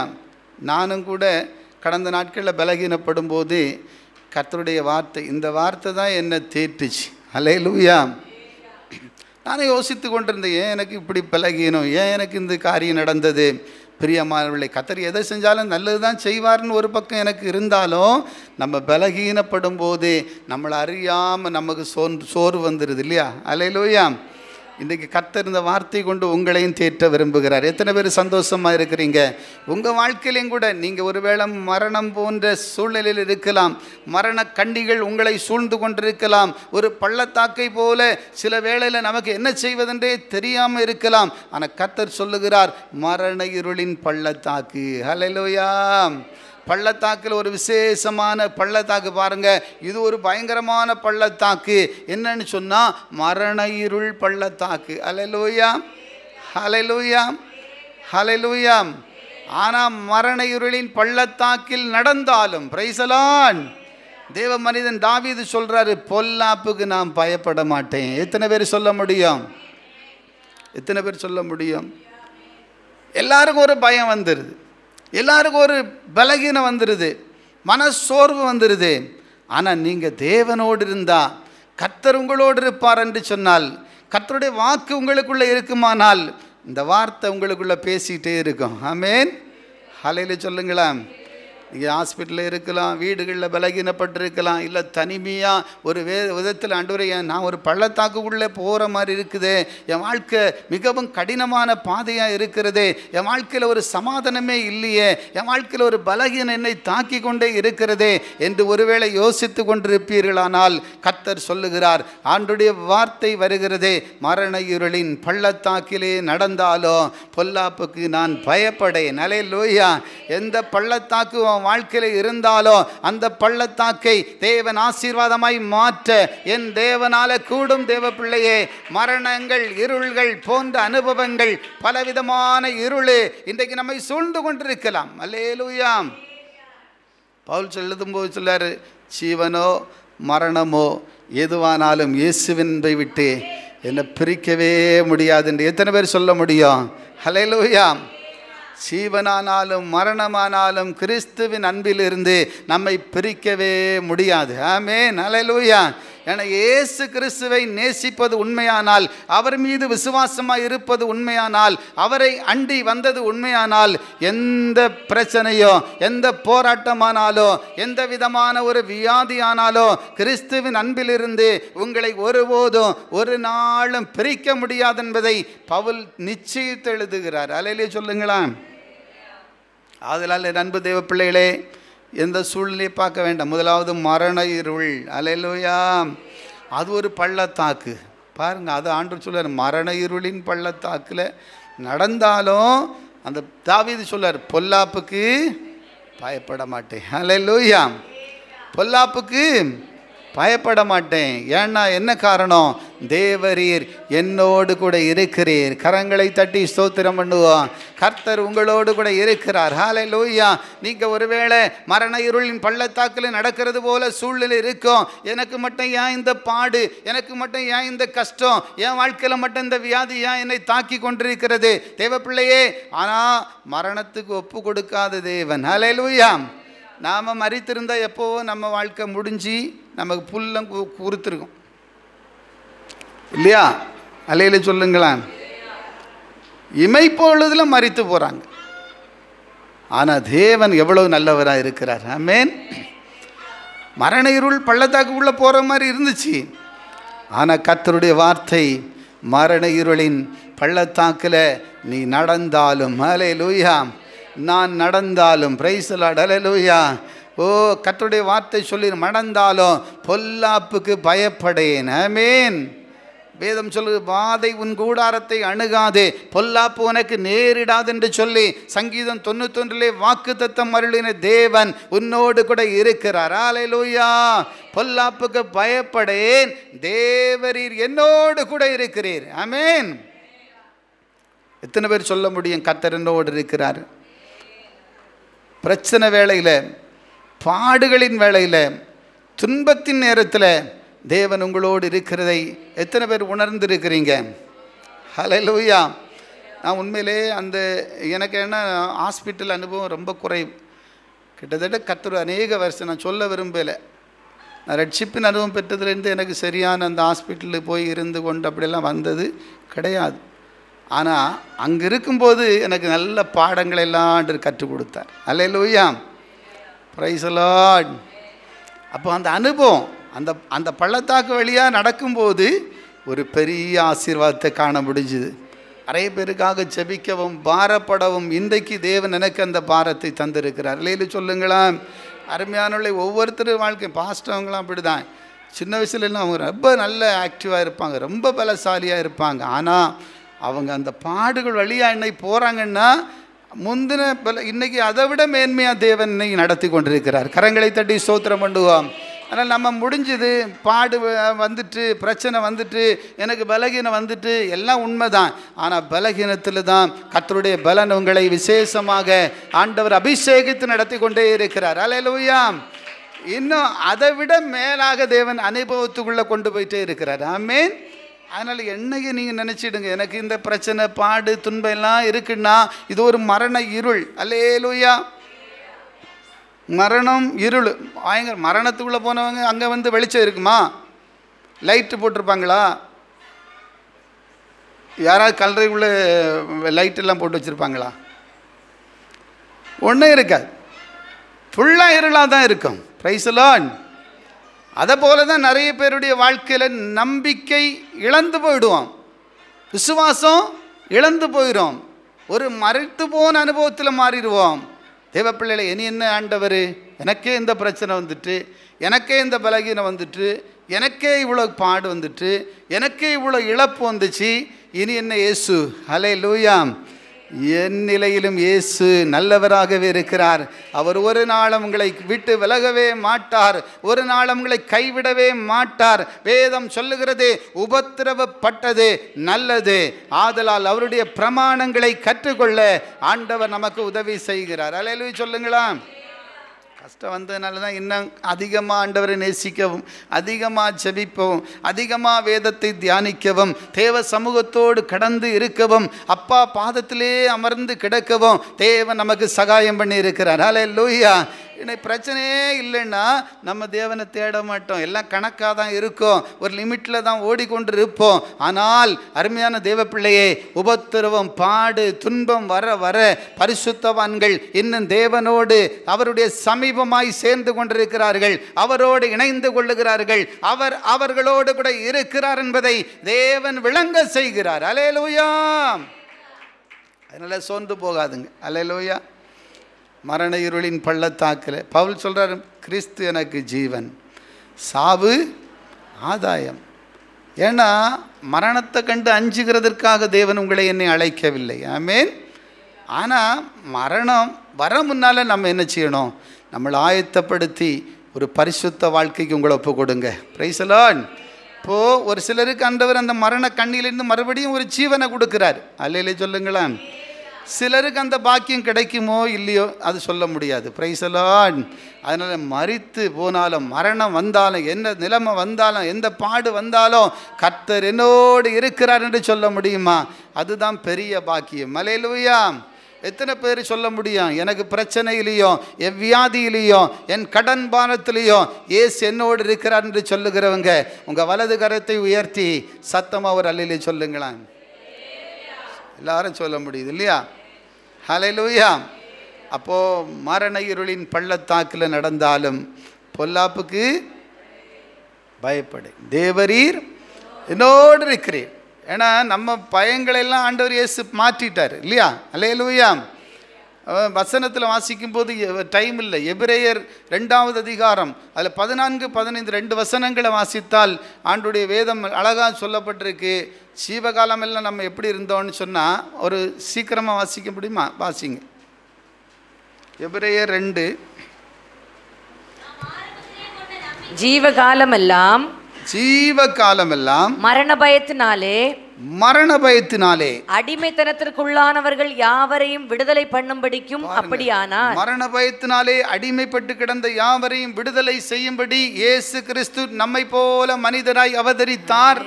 Speaker 1: நானும் கூட கடந்த நாட்களில் பலகீனப்படும் போது கர்த்தருடைய வார்த்தை, இந்த வார்த்தை தான் என்னை தேற்றுச்சு. அல்லேலூயா. நானும் யோசித்து கொண்டிருந்தேன், ஏன் எனக்கு இப்படி பலகீனம், ஏன் எனக்கு இந்த காரியம் நடந்தது? பிரியமானவர்களே, கர்த்தர் எதை செஞ்சாலும் நல்லது தான் செய்வார்னு ஒரு பக்கம் எனக்கு இருந்தாலும், நம்ம பலகீனப்படும் போது நம்மளை அறியாமல் நமக்கு சோர்வு வந்துடுது இல்லையா? அல்லேலூயா. இன்றைக்கி கர்த்தர் இந்த வார்த்தை கொண்டு உங்களையும் தேற்ற விரும்புகிறார். எத்தனை பேர் சந்தோஷமாக இருக்கிறீங்க? உங்கள் வாழ்க்கையிலையும் கூட நீங்கள் ஒருவேளை மரணம் போன்ற சூழ்நிலையில் இருக்கலாம், மரண கண்டிகள் உங்களை சூழ்ந்து கொண்டிருக்கலாம், ஒரு பள்ளத்தாக்கை போல சில வேளையில் நமக்கு என்ன செய்வதென்றே தெரியாமல் இருக்கலாம். ஆனால் கர்த்தர் சொல்லுகிறார், மரண இருளின் பள்ளத்தாக்கு. ஹல்லேலூயா. பள்ளத்தாக்கில் ஒரு விசேஷமான பள்ளத்தாக்கு பாருங்கள். இது ஒரு பயங்கரமான பள்ளத்தாக்கு. என்னன்னு சொன்னால் மரண இருள் பள்ளத்தாக்கு. ஹல்லேலூயா, ஹல்லேலூயா, ஹல்லேலூயா. ஆனால் மரண இருளின் பள்ளத்தாக்கில் நடந்தாலும், பிரைஸ் தி லார்ட், தேவ மனிதன் தாவீது சொல்கிறாரு, பொல்லாப்புக்கு நான் பயப்பட மாட்டேன். எத்தனை பேர் சொல்ல முடியும்? எத்தனை பேர் சொல்ல முடியும்? எல்லாருக்கும் ஒரு பயம் வந்துடுது, எல்லாருக்கும் ஒரு பலகீனம் வந்துடுது, மனசோர்வு வந்துடுது. ஆனால் நீங்கள் தேவனோடு இருந்தால், கர்த்தர் உங்களோடு இருப்பார் என்று சொன்னால், கர்த்தருடைய வாக்கு உங்களுக்குள்ளே இருக்குமானால், இந்த வார்த்தை உங்களுக்குள்ளே பேசிகிட்டே இருக்கும். ஆமென். ஹல்லேலூயா சொல்லுங்களா. நீங்கள் ஹாஸ்பிட்டலில் இருக்கலாம், வீடுகளில் பலகீனப்பட்டிருக்கலாம், இல்லை தனிமையாக ஒரு விதத்தில் ஆண்டவரே நான் ஒரு பள்ளத்தாக்குள்ளே போகிற மாதிரி இருக்குதே, என் வாழ்க்கை மிகவும் கடினமான பாதையாக இருக்கிறதே, என் வாழ்க்கையில் ஒரு சமாதானமே இல்லையே, என் வாழ்க்கையில் ஒரு பலகீனம் என்னை தாக்கி கொண்டே இருக்கிறதே என்று ஒருவேளை யோசித்து கொண்டிருப்பீர்களானால், கர்த்தர் சொல்லுகிறார், ஆண்டவருடைய வார்த்தை வருகிறதே, மரண இருளின் பள்ளத்தாக்கிலே நடந்தாலும் பொல்லாப்புக்கு நான் பயப்படேன். அல்லேலூயா. எந்த பள்ளத்தாக்கு வாழ்க்கையில் இருந்தாலும் அந்த பள்ளத்தாக்கை தேவன் ஆசீர்வாதமாய் மாற்ற என் தேவனால கூடும். தேவ பிள்ளையே, மரணங்கள், இருள்கள் போன்ற அனுபவங்கள், பலவிதமான இருள் இன்றைக்கு நம்மை சூழ்ந்து கொண்டிருக்கலாம். அல்லேலூயா. பவுல் எழுதும்போது சொல்லாரு, ஜீவனோ மரணமோ எதுவானாலும் இயேசுவினை விட்டு என்னை பிரிக்கவே முடியாது என்று எத்தனை பேர் சொல்ல முடியும்? அல்லேலூயா. ஜீவனானாலும் மரணமானாலும் கிறிஸ்துவின் அன்பிலிருந்து நம்மை பிரிக்கவே முடியாது. ஆமென். அல்லேலூயா. ஏன்னா இயேசு கிறிஸ்துவை நேசிப்பது உண்மையானால், அவர் மீது விசுவாசமாக இருப்பது உண்மையானால், அவரை அண்டி வந்தது உண்மையானால், எந்த பிரச்சனையோ, எந்த போராட்டமானாலோ, எந்த விதமான ஒரு வியாதியானாலோ, கிறிஸ்துவின் அன்பிலிருந்து உங்களை ஒருபோதும் ஒரு நாளும் பிரிக்க முடியாது என்பதை பவுல் நிச்சயித்து எழுதுகிறார். அல்லேலூயா சொல்லுங்களா. ஆதலால் அன்பு தேவ பிள்ளைகளே, எந்த சூழ்நிலையை பார்க்க வேண்டாம். முதலாவது மரண இருள். அல்லேலூயா. அது ஒரு பள்ளத்தாக்கு பாருங்கள். அது ஆண்டவர் சொல்றார், மரண இருளின் பள்ளத்தாக்கில் நடந்தாலும் அந்த தாவீது சொல்றார், பொல்லாப்புக்கு பயப்பட மாட்டேன். அல்லேலூயா. பொல்லாப்புக்கு பயப்பட மாட்டேன். ஏன்னா என்ன காரணம்? தேவரீர் என்னோடு கூட இருக்கிறீர். கரங்களை தட்டி ஸ்தோத்திரம் பண்ணுவோம். கர்த்தர் உங்களோடு கூட இருக்கிறார். ஹல்லேலூயா. நீங்கள் ஒருவேளை மரண இருளின் பள்ளத்தாக்கில் நடக்கிறது போல சூழ்நிலை இருக்கும். எனக்கு மட்டும் ஏன் இந்த பாடு, எனக்கு மட்டும் ஏன் இந்த கஷ்டம், என் வாழ்க்கையில் மட்டும் இந்த வியாதி ஏன் என்னை தாக்கி கொண்டிருக்கிறது? தேவ பிள்ளையே, ஆனால் மரணத்துக்கு ஒப்பு கொடுக்காத தேவன். ஹல்லேலூயா. நாம் மரித்திருந்தால் எப்போவோ நம்ம வாழ்க்கை முடிஞ்சு நமக்கு புல்லம் குறித்திருக்கும் இல்லையா? அல்லேலூயா சொல்லுங்களேன். இமைப்பொழுதில் மரித்து போகிறாங்க. ஆனால் தேவன் எவ்வளவு நல்லவராக இருக்கிறார். ஆமென். மரண இருள் பள்ளத்தாக்குள்ளே போகிற மாதிரி இருந்துச்சு. ஆனால் கர்த்தருடைய வார்த்தை, மரண இருளின் பள்ளத்தாக்கில் நீ நடந்தாலும், அல்லேலூயா, நான் நடந்தாலும், பிரைஸ் தி லார்ட், அல்லேலூயா. ஓ, கர்த்தருடைய வார்த்தை சொல்லி நடந்தாலும் பொல்லாப்புக்கு பயப்படேன். ஆமென். வேதம் சொல்லுது, வாதை உன் கூடாரத்தை அணுகாதே, பொல்லாப்பு உனக்கு நேரிடாது என்று சொல்லி சங்கீதம் 91 வாக்குத்தத்தம் அருளின தேவன் உன்னோடு கூட இருக்கிறார். அல்லேலூயா. பொல்லாப்புக்கு பயப்படேன், தேவரீர் என்னோடு கூட இருக்கிறீர். ஆமென். எத்தனை பேர் சொல்ல முடியும் கர்த்தர் என்னோடு இருக்கிறார்? பிரச்சனை வேளையில், பாடுகளின் வேளையில், துன்பத்தின் நேரத்தில் தேவன் உங்களோடு இருக்கிறதை எத்தனை பேர் உணர்ந்திருக்கிறீங்க? ஹல்லேலூயா. நான் உண்மையிலே எனக்கு என்ன ஹாஸ்பிட்டல் அனுபவம் ரொம்ப குறைவு. கிட்டத்தட்ட கர்த்தர் அநேக வருஷம், நான் சொல்ல விரும்பலை, நான் ரட்சிப்பின் அனுபவம் பெற்றதுலேருந்து எனக்கு சரியான அந்த ஹாஸ்பிட்டலுக்கு போய் இருந்து கொண்டு அப்படியெல்லாம் வந்தது கிடையாது. ஆனால் அங்கே இருக்கும்போது எனக்கு நல்ல பாடங்கள் எல்லாம் கற்றுக் கொடுத்தார். ஹல்லேலூயா, பிரைஸ் தி லார்ட். அப்போ அந்த அனுபவம், அந்த பள்ளத்தாக்கு வழியாக நடக்கும்போது ஒரு பெரிய ஆசீர்வாதத்தை காண முடிஞ்சுது. நிறைய பேருக்காக ஜெபிக்கவும் பாரப்படவும் இன்றைக்கு தேவன் எனக்கு அந்த பாரத்தை தந்திருக்கிறார். இல்லைன்னு சொல்லுங்களா? அருமையானவர்களே, ஒவ்வொருத்தர் வாழ்க்கை பாஸ்டவங்களாம் அப்படி தான். சின்ன வயசுலலாம் அவங்க ரொம்ப நல்ல ஆக்டிவாக இருப்பாங்க, ரொம்ப பலசாலியாக இருப்பாங்க. ஆனால் அவங்க அந்த பாடுகள் வழியாக இன்னைக்கு போகிறாங்கன்னா முந்தின இன்னைக்கு அதை விட மேன்மையாக தேவன் இன்னைக்கு நடத்தி கொண்டிருக்கிறார். கரங்களை தட்டி ஸ்தோத்திரம் பண்ணுவோம். ஆனால் நம்ம முடிஞ்சது, பாடு வந்துட்டு, பிரச்சனை வந்துட்டு, எனக்கு பலகீனம் வந்துட்டு, எல்லாம் உண்மை தான். ஆனால் பலகீனத்தில் தான் கர்த்தருடைய பலன் உங்களை விசேஷமாக ஆண்டவர் அபிஷேகித்து நடத்தி கொண்டே இருக்கிறார். அல்லேலூயா. இன்னும் அதை விட மேலாக தேவன் அனுபவத்துக்குள்ளே கொண்டு போயிட்டே இருக்கிறார். ஆமென். அதனால் என்னைக்கு நீங்கள் நினச்சிடுங்க, எனக்கு இந்த பிரச்சனை, பாடு, துன்பம் எல்லாம் இருக்குன்னா இது ஒரு மரண இருள். அல்லேலூயா. மரணம் இருள். பயங்கர மரணத்துக்குள்ளே போனவங்க அங்கே வெளிச்சம் இருக்குமா? லைட்டு போட்டிருப்பாங்களா? யாராவது கல்லறைக்குள்ளே லைட்டெல்லாம் போட்டு வச்சுருப்பாங்களா? ஒன்றும் இருக்காது, ஃபுல்லாக இருளாக தான் இருக்கும். Price the Lord. அதை போல தான் நிறைய பேருடைய வாழ்க்கையில் நம்பிக்கை இழந்து போயிடுவோம், விசுவாசம் இழந்து போயிடும், ஒரு மறைத்து போன அனுபவத்தில் மாறிடுவோம். தேவ பிள்ளைகளை, இனி என்ன ஆண்டவர், எனக்கே இந்த பிரச்சனை வந்துட்டு, எனக்கே இந்த பலகீனம் வந்துட்டு, எனக்கே இவ்வளோ பாடு வந்துட்டு, எனக்கே இவ்வளோ இழப்பு வந்துச்சு, இனி என்ன இயேசு? ஹல்லேலூயா. என் நிலையிலும் இயேசு நல்லவராகவே இருக்கிறார். அவர் ஒரு நாளும் உங்களை விட்டு விலகவே மாட்டார், ஒரு நாளும் உங்களை கைவிடவே மாட்டார். வேதம் சொல்லுகிறது, உபத்திரவப்பட்டது நல்லது, ஆதலால் அவருடைய பிரமாணங்களை கற்றுக்கொள்ள ஆண்டவர் நமக்கு உதவி செய்கிறார். அல்லேலூயா சொல்லுங்களா? கஷ்டம் வந்ததுனால தான் இன்னும் அதிகமாக ஆண்டவரை நேசிக்கவும், அதிகமாக ஜெபிக்கவும், அதிகமாக வேதத்தை தியானிக்கவும், தேவ சமூகத்தோடு கடந்து இருக்கவும், அப்பா பாதத்திலே அமர்ந்து கிடக்கவும் தேவன் நமக்கு சகாயம் பண்ணி இருக்கிறார். அல்லேலூயா. இன்னைக்கு பிரச்சனையே இல்லைன்னா நம்ம தேவனை தேட மாட்டோம், எல்லாம் கணக்காக தான் இருக்கும், ஒரு லிமிட்டில் தான் ஓடிக்கொண்டு இருப்போம். ஆனால் அருமையான தேவ பிள்ளையே, உபத்திரவம், பாடு, துன்பம் வர வர பரிசுத்தவான்கள் இன்னும் தேவனோடு அவருடைய சமீபமாய் சேர்ந்து கொண்டிருக்கிறார்கள், அவரோடு இணைந்து கொள்ளுகிறார்கள், அவர் அவர்களோடு கூட இருக்கிறார் என்பதை தேவன் விளங்க செய்கிறார். அல்லேலூயா. அதனால் சோர்ந்து போகாதுங்க. அல்லேலூயா. மரண இருளின் பள்ளத்தாக்கில் பவுல் சொல்கிறார், கிறிஸ்து எனக்கு ஜீவன், சாவு ஆதாயம். ஏன்னா மரணத்தை கண்டு அஞ்சுகிறதற்காக தேவன் உங்களை என்னை அழைக்கவில்லை. ஆமென். ஆனால் மரணம் வர முன்னால் நம்ம என்ன செய்யணும்? நம்மளை ஆயத்தப்படுத்தி ஒரு பரிசுத்த வாழ்க்கைக்கு உங்களை ஒப்பு கொடுங்க. Price the Lord. இப்போது ஒரு சிலருக்கு ஆண்டவர் அந்த மரண கண்ணிலிருந்து மறுபடியும் ஒரு ஜீவனை கொடுக்குறார். அல்லேலூயா சொல்லுங்களேன். சிலருக்கு அந்த பாக்கியம் கிடைக்குமோ இல்லையோ அது சொல்ல முடியாது. Praise the Lord. அதனால் மரித்து போனாலும், மரணம் வந்தாலும், என்ன நிலைமை வந்தாலும், எந்த பாடு வந்தாலும் கர்த்தர் என்னோடு இருக்கிறார் என்று சொல்ல முடியுமா? அதுதான் பெரிய பாக்கியம். அல்லேலூயா. எத்தனை பேர் சொல்ல முடியும், எனக்கு பிரச்சனையிலையோ, என் வியாதியிலையோ, என் கடன் பாரத்திலையோ இயேசு என்னோடு இருக்கிறார் என்று சொல்லுகிறவங்க உங்கள் வலது கரத்தை உயர்த்தி சத்தமாக ஒரு அல்லேலூயா சொல்லுங்களேன். எல்லாரும் சொல்ல முடியுது இல்லையா? ஹல்லேலூயா. அப்போது மரண இருளின் பள்ளத்தாக்கில் நடந்தாலும் பொல்லாப்புக்கு பயப்படு, தேவரீர் என்னோடு இருக்கிறீர். ஏன்னா நம்ம பயங்களெல்லாம் ஆண்டவர் இயேசு மாற்றிட்டார் இல்லையா? அல்லேலூயா. வசனத்தில் வாசிக்கும்போது டைம் இல்லை. எபிரேயர் 2வது அதிகாரம் அதில் 14, 15 2 வசனங்களை வாசித்தால் ஆண்டுடைய வேதம் அழகாக சொல்லப்பட்டிருக்கு. சீவகாலம் எல்லாம் நம்ம எப்படி இருந்தோம்னு சொன்னால் ஒரு சீக்கிரமாக வாசிக்க முடியுமா? வாசிங்க. எபிரேயர் 2.
Speaker 2: ஜீவகாலமெல்லாம்
Speaker 1: மரண பயத்தினாலே மரண பயத்தினாலே.
Speaker 2: அடிமைத்தனத்திற்குள்ளானவர்கள் யாவரையும் விடுதலை பண்ணும்படிக்கும். அப்படியானால்
Speaker 1: மரண பயத்தினாலே அடிமைப்பட்டு கிடந்த யாவரையும் விடுதலை செய்யும்படி இயேசு கிறிஸ்து நம்மை போல மனிதராய் அவதரித்தார்.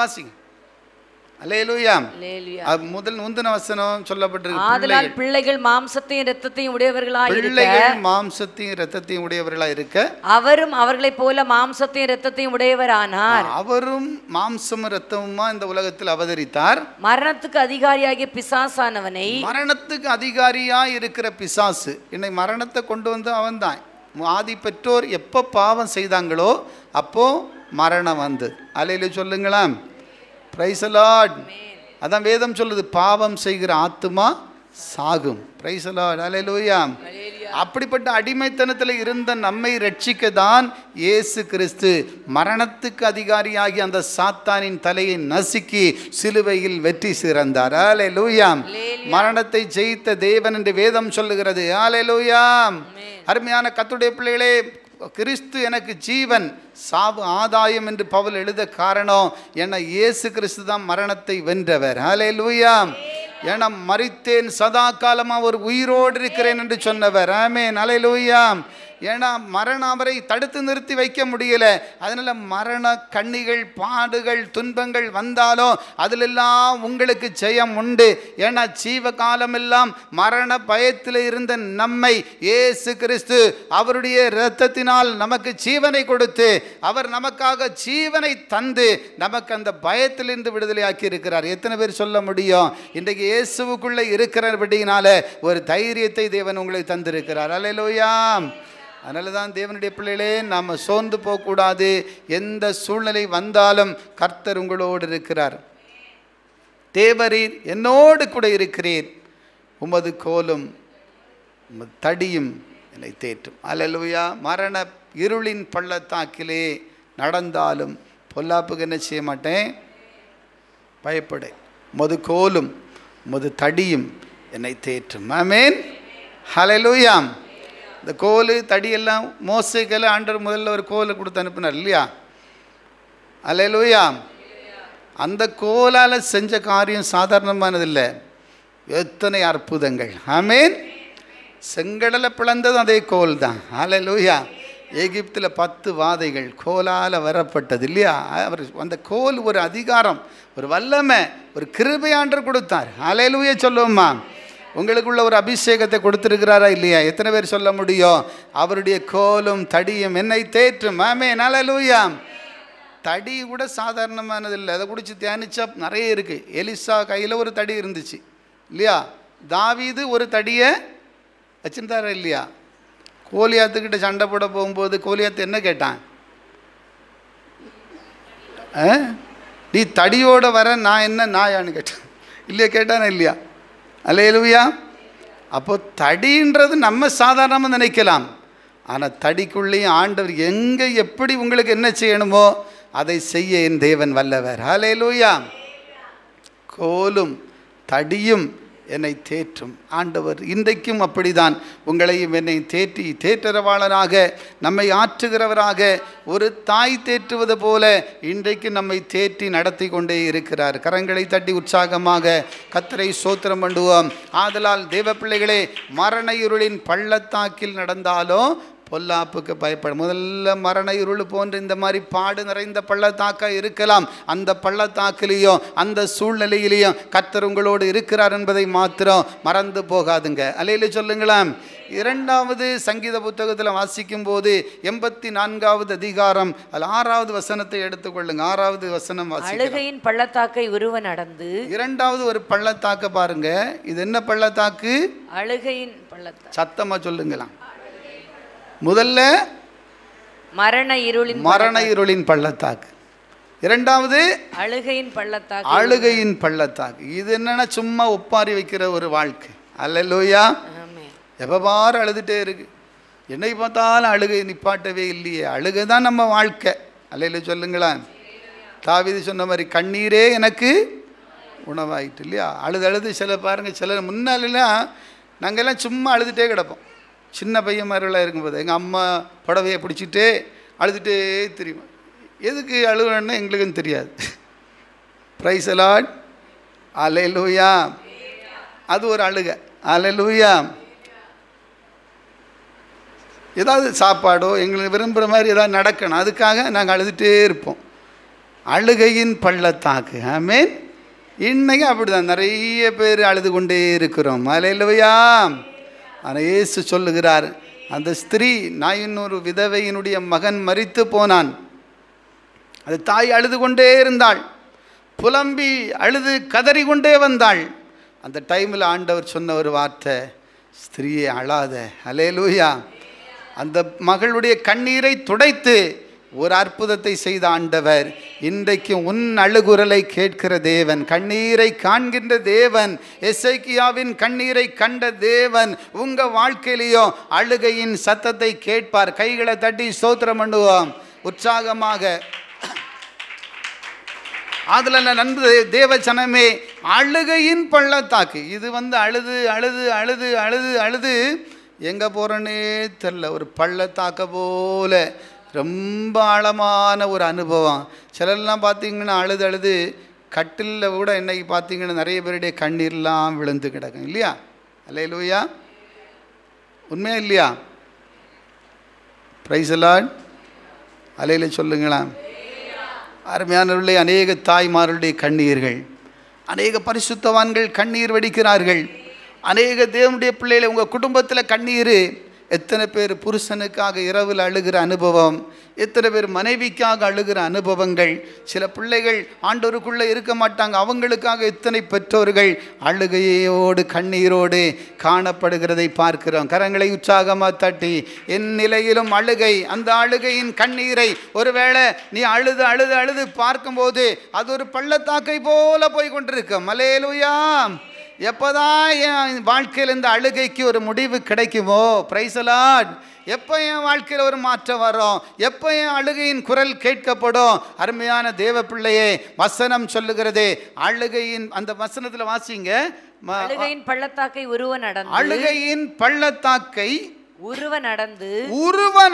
Speaker 1: வாசிங்க. அல்லேலூயா. முந்தின வசனம் சொல்லப்பட்டிருக்கு.
Speaker 2: ஆதலால் பிள்ளைகள் மாம்சத்தையும் இரத்தத்தையும் உடையவர்களாய் இருக்க.
Speaker 1: பிள்ளைகள் மாம்சத்தையும் இரத்தத்தையும் உடையவர்களாய் இருக்க.
Speaker 2: அவரும் அவர்களைப் போல மாம்சத்தையும் இரத்தத்தையும் உடையவரானார்.
Speaker 1: அவரும் மாம்சமும் இரத்தமுமா இந்த உலகத்தில் அவதரித்தார்.
Speaker 2: மரணத்துக்கு அதிகாரியாகிய பிசாசானவனை.
Speaker 1: மரணத்துக்கு அதிகாரியாய் இருக்கிற பிசாசு. இன்னை மரணத்தை கொண்டு வந்து அவன் தான். ஆதி பெற்றோர் எப்போ பாவம் செய்தாங்களோ அப்போ மரணம் வந்து. அல்லேலூயா சொல்லுங்களா. Praise the lord. அதான் வேதம் சொல்லுது, பாவம் செய்கிற ஆத்துமா சாகும். Praise the lord. அல்லேலூயா. அப்படிப்பட்ட அடிமைத்தனத்தில் இருந்த நம்மை ரட்சிக்க தான் இயேசு கிறிஸ்து மரணத்துக்கு அதிகாரியாகி அந்த சாத்தானின் தலையை நசுக்கி சிலுவையில் வெற்றி சிறந்தார். அல்லேலூயா. மரணத்தை ஜெயித்த தேவன் என்று வேதம் சொல்லுகிறது. அல்லேலூயா. அருமையான கர்த்தருடைய பிள்ளைகளே, கிறிஸ்து எனக்கு ஜீவன், சாவு ஆதாயம் என்று பவுல் எழுத காரணம் என இயேசு கிறிஸ்து தான் மரணத்தை வென்றவர். ஹல்லேலூயா. என மரித்தேன் சதா காலமாக ஒரு உயிரோடு இருக்கிறேன் என்று சொன்னவர். ஆமென். ஹல்லேலூயா. ஏன்னா மரணம் அவரை தடுத்து நிறுத்தி வைக்க முடியல. அதனால மரண கண்ணிகள் பாடுகள் துன்பங்கள் வந்தாலும் அதிலெல்லாம் உங்களுக்கு ஜெயம் உண்டு. ஏன்னா ஜீவ காலமெல்லாம் மரண பயத்தில் இருந்த நம்மை இயேசு கிறிஸ்து அவருடைய இரத்தத்தினால் நமக்கு ஜீவனை கொடுத்து அவர் நமக்காக ஜீவனை தந்து நமக்கு அந்த பயத்திலிருந்து விடுதலை ஆக்கி இருக்கிறார். எத்தனை பேர் சொல்ல முடியும்? இன்றைக்கு இயேசுவுக்குள்ளே இருக்கிறபடியினால ஒரு தைரியத்தை தேவன் உங்களை தந்திருக்கிறார். அல்லேலூயா. அதனால தான் தேவனுடைய பிள்ளைகளே, நாம் சோர்ந்து போகக்கூடாது. எந்த சூழ்நிலை வந்தாலும் கர்த்தர் உங்களோடு இருக்கிறார். தேவரீர் என்னோடு கூட இருக்கிறீர், உமது கோலும் உமது தடியும் என்னை தேற்றும். அல்லேலூயா. மரண இருளின் பள்ளத்தாக்கிலே நடந்தாலும் பொல்லாப்புக்கு என்ன செய்ய மாட்டேன், பயப்பட. உமது கோலும் உமது தடியும் என்னை தேற்றும். ஆமென். ஹல்லேலூயா. இந்த கோல் தடியெல்லாம் மோசைக்கெல்லாம் ஆண்டவர் முதல்ல ஒரு கோலை கொடுத்து அனுப்பினார் இல்லையா? அல்லேலூயா. அந்த கோலால் செஞ்ச காரியம் சாதாரணமானதில்லை. எத்தனை அற்புதங்கள். ஆமென். செங்கடலை பிளந்ததும் அதே கோல் தான். அல்லேலூயா. எகிப்தில் 10 வாதைகள் கோலால் வரப்பட்டது இல்லையா? அவர் அந்த கோல் ஒரு அதிகாரம், ஒரு வல்லமை, ஒரு கிருபை ஆண்டவர் கொடுத்தார். அல்லேலூயா சொல்லுவோம்மா. உங்களுக்குள்ள ஒரு அபிஷேகத்தை கொடுத்துருக்கிறாரா இல்லையா? எத்தனை பேர் சொல்ல முடியும்? அவருடைய கோலும் தடியும் என்னை தேற்றும். ஆமென். அல்லேலூயா. தடி கூட சாதாரணமானதில்லை. அதை குடிச்சு தியானிச்சா நிறைய இருக்குது. எலிசா கையில் ஒரு தடி இருந்துச்சு இல்லையா? தாவீது ஒரு தடியை வச்சுருந்தாரா இல்லையா? கோலியாத்துக்கிட்ட சண்டை போட போகும்போது கோலியாத்து என்ன கேட்டான்? நீ தடியோடு வர நான் என்ன நாயான்னு கேட்டான் இல்லையா? கேட்டானா இல்லையா? அல்லேலூயா. அப்போ தடின்றது நம்ம சாதாரணமாக நினைக்கலாம். ஆனால் தடிக்குள்ளேயும் ஆண்டவர் எங்கே எப்படி உங்களுக்கு என்ன செய்யணுமோ அதை செய்ய என் தேவன் வல்லவர். அல்லேலூயா. கோலும் தடியும் என்னை தேற்றும். ஆண்டவர் இன்றைக்கும் அப்படிதான் உங்களையும் என்னை தேற்றி தேற்றரவாளராக நம்மை ஆற்றுகிறவராக ஒரு தாய் தேற்றுவது போல இன்றைக்கு நம்மை தேற்றி நடத்தி கொண்டே இருக்கிறார். கரங்களை தட்டி உற்சாகமாக கர்த்தரை ஸ்தோத்திரம் பண்ணுவோம். ஆதலால் தேவ பிள்ளைகளே, மரண இருளின் பள்ளத்தாக்கில் நடந்தாலும் பொல்லாப்புக்கு பயப்பட. முதல்ல மரண இருள் போன்ற இந்த மாதிரி பாடு நிறைந்த பள்ளத்தாக்காக இருக்கலாம். அந்த பள்ளத்தாக்கிலையும் அந்த சூழ்நிலையிலையும் கர்த்தர் உங்களோடு இருக்கிறார் என்பதை மாத்திரம் மறந்து போகாதுங்க. அல்லேலூயா சொல்லுங்களாம். 2வது சங்கீத புத்தகத்தில் வாசிக்கும் போது 84வது அதிகாரம் 6வது வசனத்தை எடுத்துக்கொள்ளுங்க. 6வது வசனம் வாசி.
Speaker 2: அழுகையின் பள்ளத்தாக்கை ஒருவன் நடந்து.
Speaker 1: 2வது ஒரு பள்ளத்தாக்க பாருங்க. இது என்ன பள்ளத்தாக்கு?
Speaker 2: அழுகையின் பள்ளத்தாக்கு.
Speaker 1: சத்தமா சொல்லுங்களாம். முதல்ல
Speaker 2: மரண
Speaker 1: இருளின் பள்ளத்தாக்கு. 2வது
Speaker 2: அழுகையின் பள்ளத்தாக்கு.
Speaker 1: அழுகையின் பள்ளத்தாக்கு. இது என்னன்னா சும்மா ஒப்பாரி வைக்கிற ஒரு வாழ்க்கை. அல்லேலூயா. எப்போ பாரு அழுதுகிட்டே இருக்கு. என்னை பார்த்தாலும் அழுகை நிப்பாட்டவே இல்லையே. அழுகை தான் நம்ம வாழ்க்கை. அல்லேலூயா சொல்லுங்களா. தாவீது சொன்ன மாதிரி கண்ணீரே எனக்கு உணவாயிட்டு இல்லையா? அழுது சில பாருங்கள், சில முன்னாலெல்லாம் நாங்கள்லாம் சும்மா அழுதுகிட்டே கிடப்போம். சின்ன பையன் மாதிரிலாம் இருக்கும்போது எங்கள் அம்மா புடவையை பிடிச்சிட்டு அழுதுகிட்டே தெரியும். எதுக்கு அழுகணுன்னு எங்களுக்கும் தெரியாது. Praise the lord. அல்லேலூயா. அது ஒரு அழுகை. அல்லேலூயா. ஏதாவது சாப்பாடோ எங்களுக்கு விரும்புகிற மாதிரி ஏதாவது நடக்கணும், அதுக்காக நாங்கள் அழுதுகிட்டே இருப்போம். அழுகையின் பள்ளத்தாக்கு. ஆமென். இன்னைக்கு அப்படி தான் நிறைய பேர் அழுது கொண்டே இருக்கிறோம். அல்லேலூயா. ஆனால் இயேசு சொல்லுகிறார், அந்த ஸ்திரீ, நான் இன்னொரு விதவையினுடைய மகன் மரித்து போனான், அது தாய் அழுது கொண்டே இருந்தாள், புலம்பி அழுது கதறி கொண்டே வந்தாள். அந்த டைமில் ஆண்டவர் சொன்ன ஒரு வார்த்தை, ஸ்திரீயே அழாத. அல்லேலூயா. அந்த மகளுடைய கண்ணீரை துடைத்து ஒரு அற்புதத்தை செய்த ஆண்டவர் இன்றைக்கு உன் அழுகுரலை கேட்கிற தேவன், கண்ணீரை காண்கின்ற தேவன், எசேக்கியாவின் கண்ணீரை கண்ட தேவன் உங்கள் வாழ்க்கையிலேயோ அழுகையின் சத்தத்தை கேட்பார். கைகளை தட்டி ஸ்தோத்திரம் பண்ணுவோம் உற்சாகமாக. அதில் நண்பு தேவ ஜனமே, அழுகையின் பள்ளத்தாக்கு. இது அழுது அழுது அழுது அழுது அழுது எங்கே போகிறேன்னே தெரில, ஒரு பள்ளத்தாக்க போல ரொம்ப ஆழமான ஒரு அனுபவம். சிலர்லாம் பார்த்திங்கன்னா அழுது அழுது கட்டிலில் கூட இன்றைக்கி பார்த்திங்கன்னா நிறைய பேருடைய கண்ணீர்லாம் விழுந்து கிடக்கும் இல்லையா? அல்லேலூயா. உண்மையா இல்லையா? Price the lord. அல்லேலூயா சொல்லுங்களா. அருமையானவர்களே, அநேக தாய்மார்களுடைய கண்ணீர்கள், அநேக பரிசுத்தவான்கள் கண்ணீர் வடிக்கிறார்கள். அநேக தேவனுடைய பிள்ளைகளை உங்கள் குடும்பத்தில் கண்ணீர். எத்தனை பேர் புருஷனுக்காக இரவில் அழுகிற அனுபவம், எத்தனை பேர் மனைவிக்காக அழுகிற அனுபவங்கள். சில பிள்ளைகள் ஆண்டவருக்குள்ளே இருக்க மாட்டாங்க, அவங்களுக்காக எத்தனை பெற்றோர்கள் அழுகையோடு கண்ணீரோடு காணப்படுகிறதை பார்க்கிறோம். கரங்களை உற்சாகமாக தட்டி, என் நிலையிலும் அழுகை, அந்த அழுகையின் கண்ணீரை ஒருவேளை நீ அழுது அழுது அழுது பார்க்கும்போது அது ஒரு பள்ளத்தாக்கை போல போய் கொண்டிருக்கும். அல்லேலூயா. எப்போதான் என் வாழ்க்கையில் இந்த அழுகைக்கு ஒரு முடிவு கிடைக்குமோ? Price the Lord. எப்போ என் வாழ்க்கையில் ஒரு மாற்றம் வரும்? எப்போ என் அழுகையின் குரல் கேட்கப்படும்? அருமையான தேவ பிள்ளையே, வசனம் சொல்லுகிறது, அழுகையின் அந்த வசனத்தில் வாசிங்க,
Speaker 2: அழுகையின் பள்ளத்தாக்கை உருவ நடந்து,
Speaker 1: அழுகையின் பள்ளத்தாக்கை
Speaker 2: உருவ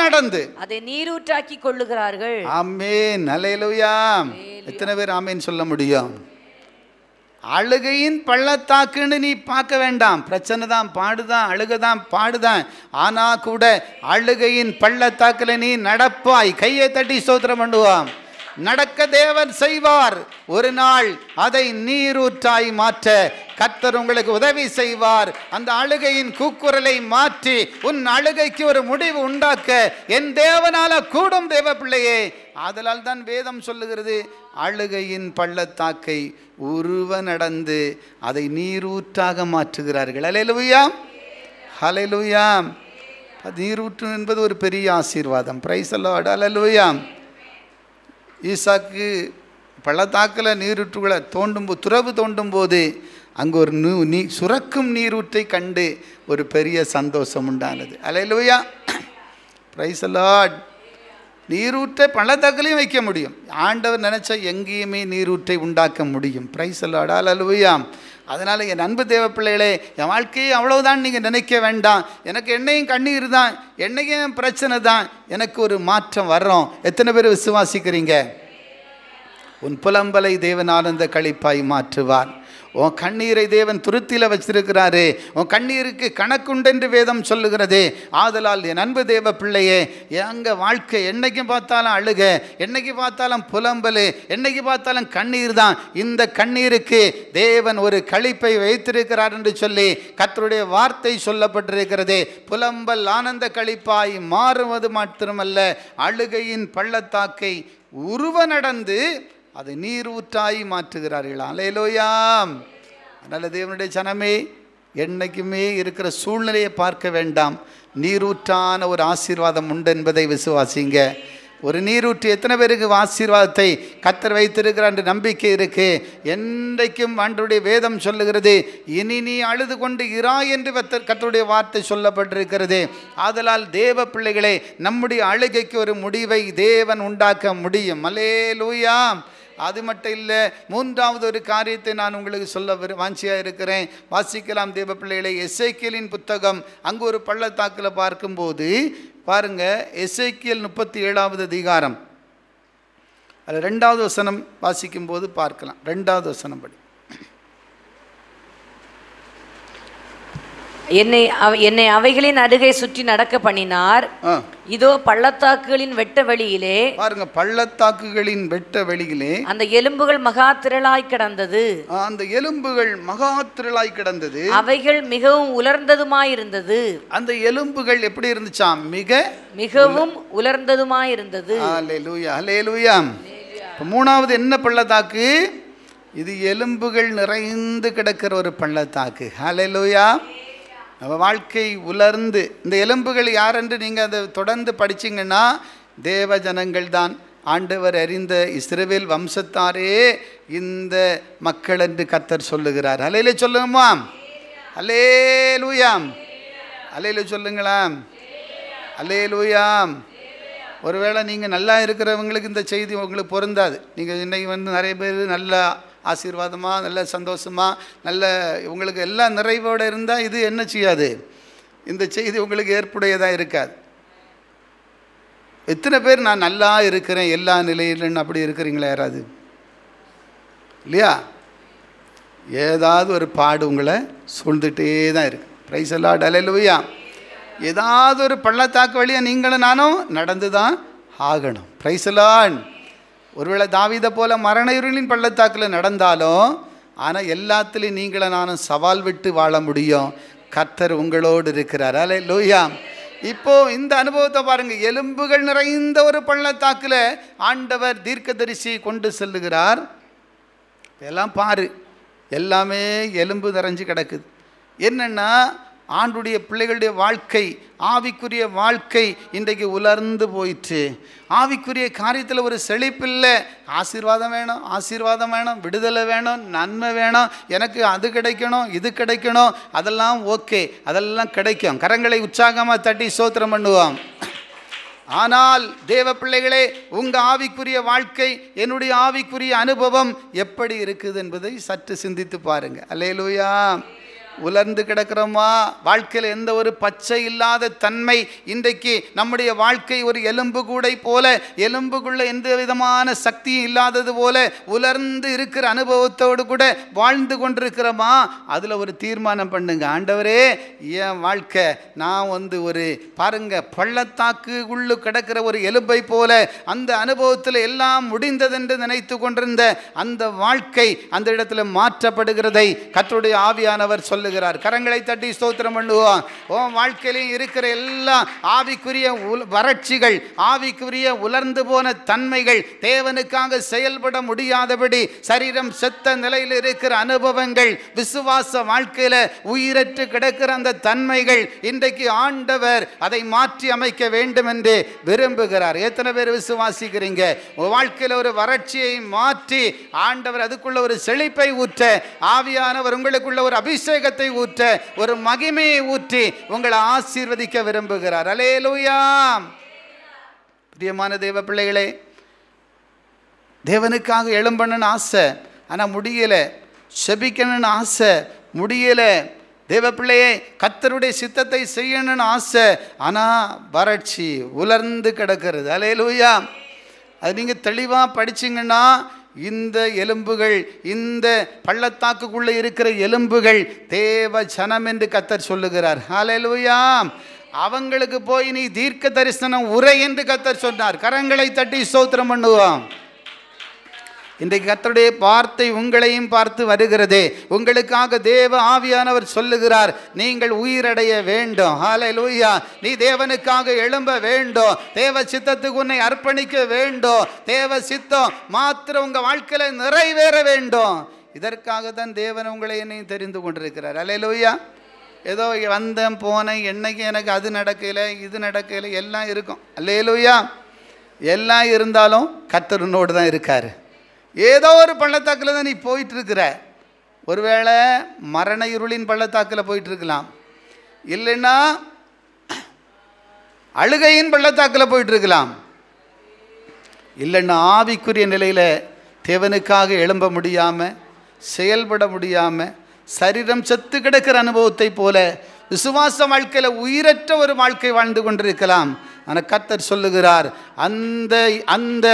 Speaker 2: நடந்து அதை நீரூற்றாக்கி கொள்ளுகிறார்கள்.
Speaker 1: ஆமென். அல்லேலூயா. எத்தனை பேர் ஆமென் சொல்ல முடியும்? அழுகையின் பள்ளத்தாக்குன்னு நீ பார்க்க வேண்டாம். பிரச்சனை தான், பாடுதான், அழுகதான், பாடுதான். ஆனால் கூட அழுகையின் பள்ளத்தாக்கில் நீ நடப்பாய். கையை தட்டி ஸ்தோத்திரம் பண்ணுவான். நடக்க தேவன் செய்வார். ஒரு நாள் அதை நீரூற்றாய் மாற்ற கர்த்தர் உங்களுக்கு உதவி செய்வார். அந்த அழுகையின் கூக்குரலை மாற்றி உன் அழுகைக்கு ஒரு முடிவு உண்டாக்க என் தேவனால கூடும். தேவ பிள்ளையே, ஆதலால் தான் வேதம் சொல்லுகிறது, அழுகையின் பள்ளத்தாக்கை உருவ நடந்து அதை நீரூற்றாக மாற்றுகிறார்கள். அல்லேலூயா. அல்லேலூயா. நீரூற்று என்பது ஒரு பெரிய ஆசீர்வாதம். Price the lord. அல்லேலூயா. ஈசாக்கு பள்ளத்தாக்கில் நீரூற்றுகளை துறவு தோண்டும் போது அங்கே ஒரு சுரக்கும் நீரூற்றை கண்டு ஒரு பெரிய சந்தோஷம் உண்டானது. அல்லேலூயா. Price the Lord. நீரூற்றை பள்ளத்தாக்கிலையும் வைக்க முடியும். ஆண்டவர் நினச்சா எங்கேயுமே நீரூற்றை உண்டாக்க முடியும். Praise the lord. அல்லேலூயா. அதனால் என் அன்பு தேவ பிள்ளைகளே, என் வாழ்க்கையை அவ்வளவுதான் நீங்கள் நினைக்க வேண்டாம். எனக்கு என்னையும் கண்ணீர் தான், என்னையும் பிரச்சனை தான், எனக்கு ஒரு மாற்றம் வர்றோம். எத்தனை பேர் விசுவாசிக்கிறீங்க? உன் புலம்பலை தேவன் ஆனந்த களிப்பாய் மாற்றுவார். உன் கண்ணீரை தேவன் துருத்தியில் வச்சிருக்கிறாரு. உன் கண்ணீருக்கு கணக்குண்டென்று வேதம் சொல்லுகிறது. ஆதலால் என் அன்பு தேவ பிள்ளையே, எங்கள் வாழ்க்கை என்னைக்கு பார்த்தாலும் அழுக, என்னைக்கு பார்த்தாலும் புலம்பல், என்னைக்கு பார்த்தாலும் கண்ணீர் தான். இந்த கண்ணீருக்கு தேவன் ஒரு களிப்பை வைத்திருக்கிறார் என்று சொல்லி கர்த்தருடைய வார்த்தை சொல்லப்பட்டிருக்கிறது. புலம்பல் ஆனந்த களிப்பாய் மாறுவது மாத்திரமல்ல, அழுகையின் பள்ளத்தாக்கை உருவ நடந்து அதை நீரூற்றாய் மாற்றுகிறார்கள். அல்லேலூயா. அதனால் தேவனுடைய ஜனமே, என்னைக்குமே இருக்கிற சூழ்நிலையை பார்க்க வேண்டாம். நீரூற்றான ஒரு ஆசீர்வாதம் உண்டு என்பதை விசுவாசிங்க. ஒரு நீரூற்று எத்தனை பேருக்கு ஆசீர்வாதத்தை கர்த்தர் வைத்திருக்கிறார் என்று நம்பிக்கை இருக்கு. என்றைக்கும் ஆண்டவருடைய வேதம் சொல்லுகிறது, இனி நீ அழுது கொண்டு இரா என்று கர்த்தருடைய வார்த்தை சொல்லப்பட்டிருக்கிறது. ஆதலால் தேவ பிள்ளைகளே, நம்முடைய அழுகைக்கு ஒரு முடிவை தேவன் உண்டாக்க முடியும். அல்லேலூயா. அது மட்டும் இல்லை, மூன்றாவது ஒரு காரியத்தை நான் உங்களுக்கு சொல்ல வாஞ்சியாக இருக்கிறேன். வாசிக்கலாம் தேவ பிள்ளைகளை. எசேக்கியலின் புத்தகம், அங்கு ஒரு பள்ளத்தாக்கில் பார்க்கும்போது பாருங்க, எசேக்கியல் 37வது அதிகாரம் அதில் 2வது வசனம் வாசிக்கும்போது பார்க்கலாம். 2வது வசனம் படி.
Speaker 2: என்னை அவைகளின் அருகே சுற்றி நடக்க பண்ணினார். இதோ பள்ளத்தாக்குகளின் வெட்ட வெளியிலே,
Speaker 1: பாருங்க, பள்ளத்தாக்குகளின் வெட்ட வெளியிலே
Speaker 2: அந்த எலும்புகள் மகா திரளாய் கிடந்தது.
Speaker 1: அந்த எலும்புகள் மகா திரளாய் கிடந்தது.
Speaker 2: அவைகள் மிகவும் உலர்ந்ததுமாயிருந்தது. அந்த
Speaker 1: எலும்புகள் எப்படி இருந்துச்சாம்?
Speaker 2: மிகவும் உலர்ந்ததுமாயிருந்தது.
Speaker 1: அல்லேலூயா, அல்லேலூயா. 3வது என்ன பள்ளத்தாக்கு? இது எலும்புகள் நிறைந்து கிடக்கிற ஒரு பள்ளத்தாக்கு. அல்லேலூயா. நம்ம வாழ்க்கை உலர்ந்து, இந்த எலும்புகள் யார் என்று நீங்கள் அதை தொடர்ந்து படிச்சிங்கன்னா தேவ ஜனங்கள் தான். ஆண்டவர் அறிந்த இஸ்ரவேல் வம்சத்தாரே இந்த மக்கள் என்று கர்த்தர் சொல்லுகிறார். அல்லேலூயா சொல்லுங்கம்மா. அல்லேலூயா, அல்லேலூயா சொல்லுங்களாம். அல்லேலூயா. ஒருவேளை நீங்கள் நல்லா இருக்கிறவங்களுக்கு இந்த செய்தி உங்களுக்கு பொருந்தாது. நீங்கள் இன்னைக்கு நிறைய பேர் நல்லா ஆசீர்வாதமாக, நல்ல சந்தோஷமாக, நல்ல உங்களுக்கு எல்லாம் நிறைவோடு இருந்தால் இது என்ன செய்யாது? இந்த செய்தி உங்களுக்கு ஏற்புடையதாக இருக்காது. எத்தனை பேர் நான் நல்லா இருக்கிறேன் எல்லா நிலையிலும் அப்படி இருக்கிறீங்களா? யாராவது இல்லையா? ஏதாவது ஒரு பாடு உங்களை சூழ்ந்துகிட்டே தான் இருக்கு. பிரைஸ் தி லார்ட், அல்லேலூயா. ஏதாவது ஒரு பள்ளத்தாக்கு வழியாக நீங்களும் நானும் நடந்து தான் ஆகணும். Price the Lord. ஒருவேளை தாவீதை போல மரண இருளின் பள்ளத்தாக்கில் நடந்தாலும், ஆனால் எல்லாத்துலேயும் நீங்களும் நானும் சவால் விட்டு வாழ முடியும். கர்த்தர் உங்களோடு இருக்கிறார். அல்லேலூயா. இப்போது இந்த அனுபவத்தை பாருங்கள். எலும்புகள் நிறைந்த ஒரு பள்ளத்தாக்கில் ஆண்டவர் தீர்க்கதரிசி கொண்டு செல்லுகிறார். எல்லாம் பாரு, எல்லாமே எலும்பு நிறைஞ்சு கிடக்குது. என்னென்னா ஆண்டுடைய பிள்ளைகளுடைய வாழ்க்கை, ஆவிக்குரிய வாழ்க்கை இன்றைக்கு உலர்ந்து போயிற்று. ஆவிக்குரிய காரியத்தில் ஒரு செழிப்பில்லை. ஆசீர்வாதம் வேணும், ஆசீர்வாதம் வேணும், விடுதலை வேணும், நன்மை வேணும், எனக்கு அது கிடைக்கணும், இது கிடைக்கணும், அதெல்லாம் ஓகே, அதெல்லாம் கிடைக்கும். கரங்களை உற்சாகமாக தட்டி ஸ்தோத்திரம் பண்ணுவோம். ஆனால் தேவ பிள்ளைகளே, உங்கள் ஆவிக்குரிய வாழ்க்கை, என்னுடைய ஆவிக்குரிய அனுபவம் எப்படி இருக்குது என்பதை சற்று சிந்தித்து பாருங்கள். அல்லேலூயா. உலர்ந்து கிடக்கிறோமா? வாழ்க்கையில் எந்த ஒரு பச்சை இல்லாத தன்மை. இன்றைக்கு நம்முடைய வாழ்க்கை ஒரு எலும்பு கூடை போல, எலும்புக்குள்ள எந்த விதமான சக்தியும் இல்லாதது போல உலர்ந்து இருக்கிற அனுபவத்தோடு கூட வாழ்ந்து கொண்டிருக்கிறோமா? அதில் ஒரு தீர்மானம் பண்ணுங்க. ஆண்டவரே, என் வாழ்க்கை நான் ஒரு பாருங்க, பள்ளத்தாக்கு உள்ளு கிடக்கிற ஒரு எலும்பை போல அந்த அனுபவத்தில் எல்லாம் முடிந்ததென்று நினைத்து கொண்டிருந்த அந்த வாழ்க்கை அந்த இடத்துல மாற்றப்படுகிறதை கர்த்தருடைய ஆவியானவர் சொல்ல சொல்லுகிறார். கரங்களை தட்டி ஸ்தோத்திரம் பண்ணுவோம். உன் வாழ்க்கையிலும் இருக்கிற எல்லா ஆவிக்குரிய வறட்சிகள், ஆவிக்குரிய உலர்ந்து போன தன்மைகள், தேவனுக்காக செயல்பட முடியாதபடி சரீரம் செத்த நிலையில் இருக்கிற அனுபவங்கள், விசுவாச வாழ்க்கையில உயிரற்று கிடக்கிற அந்த தன்மைகள், இன்றைக்கு ஆண்டவர் அதை மாற்றி அமைக்க வேண்டும் என்று விரும்புகிறார். எத்தனை பேர் விசுவாசிக்கிறீங்க? உங்க வாழ்க்கையில் ஒரு வறட்சியை மாற்றி ஆண்டவர் அதுக்குள்ள ஒரு செழிப்பை ஊற்ற, ஆவியானவர் உங்களுக்குள்ள ஒரு அபிஷேகத்தை ஊற்ற, ஒரு மகிமையை ஊற்றி உங்களை ஆசீர்வதிக்க விரும்புகிறார். அல்லேலூயா. பிரியமான தேவ பிள்ளைகளே, தேவனுக்காக எழும்பணும்னு ஆசை, ஆனால் முடியலை. செபிக்கணும்னு ஆசை, முடியலை. தேவ பிள்ளையே, கர்த்தருடைய சித்தத்தை செய்யணும்னு ஆசை, ஆனால் வறட்சி உலர்ந்து கிடக்கிறது. அல்லேலூயா. அது நீங்கள் தெளிவாக படிச்சிங்கன்னா, இந்த எலும்புகள், இந்த பள்ளத்தாக்குக்குள்ளே இருக்கிற எலும்புகள் தேவ ஜனம் என்று கர்த்தர் சொல்லுகிறார். அல்லேலூயா. அவங்களுக்கு போய் நீ தீர்க்க தரிசனம் உரை என்று கர்த்தர் சொன்னார். கரங்களை தட்டி ஸ்தோத்திரம் பண்ணுவோம். இன்றைக்கு கர்த்தருடைய வார்த்தை உங்களையும் பார்த்து வருகிறதே. உங்களுக்காக தேவ ஆவியானவர் சொல்லுகிறார், நீங்கள் உயிரடைய வேண்டும். ஹல்லேலூயா. நீ தேவனுக்காக எழும்ப வேண்டும். தேவ சித்தத்துக்கு உன்னை அர்ப்பணிக்க வேண்டும். தேவ சித்தம் மாத்திரம் உங்கள் வாழ்க்கையில் நிறைவேற வேண்டும். இதற்காக தான் தேவன் உங்களை என்னையும் தெரிந்து கொண்டிருக்கிறார். ஹல்லேலூயா. ஏதோ வந்தேன் போனேன், என்னைக்கு எனக்கு அது நடக்கலை இது நடக்கலை எல்லாம் இருக்கும். அல்லேலூயா. எல்லாம் இருந்தாலும் கர்த்தர் உன்னோடு தான் இருக்கார். ஏதோ ஒரு பள்ளத்தாக்கில் தான் நீ போயிட்டுருக்கிற. ஒருவேளை மரண இருளின் பள்ளத்தாக்கில் போயிட்டுருக்கலாம், இல்லைன்னா அழுகையின் பள்ளத்தாக்கில் போயிட்டுருக்கலாம், இல்லைன்னா ஆவிக்குரிய நிலையில் தேவனுக்காக எழும்ப முடியாமல், செயல்பட முடியாமல், சரீரம் செத்து கிடக்கிற அனுபவத்தை போல விசுவாச வாழ்க்கையில் உயிரற்ற ஒரு வாழ்க்கை வாழ்ந்து கொண்டிருக்கலாம். ஆனால் கர்த்தர் சொல்லுகிறார், அந்த அந்த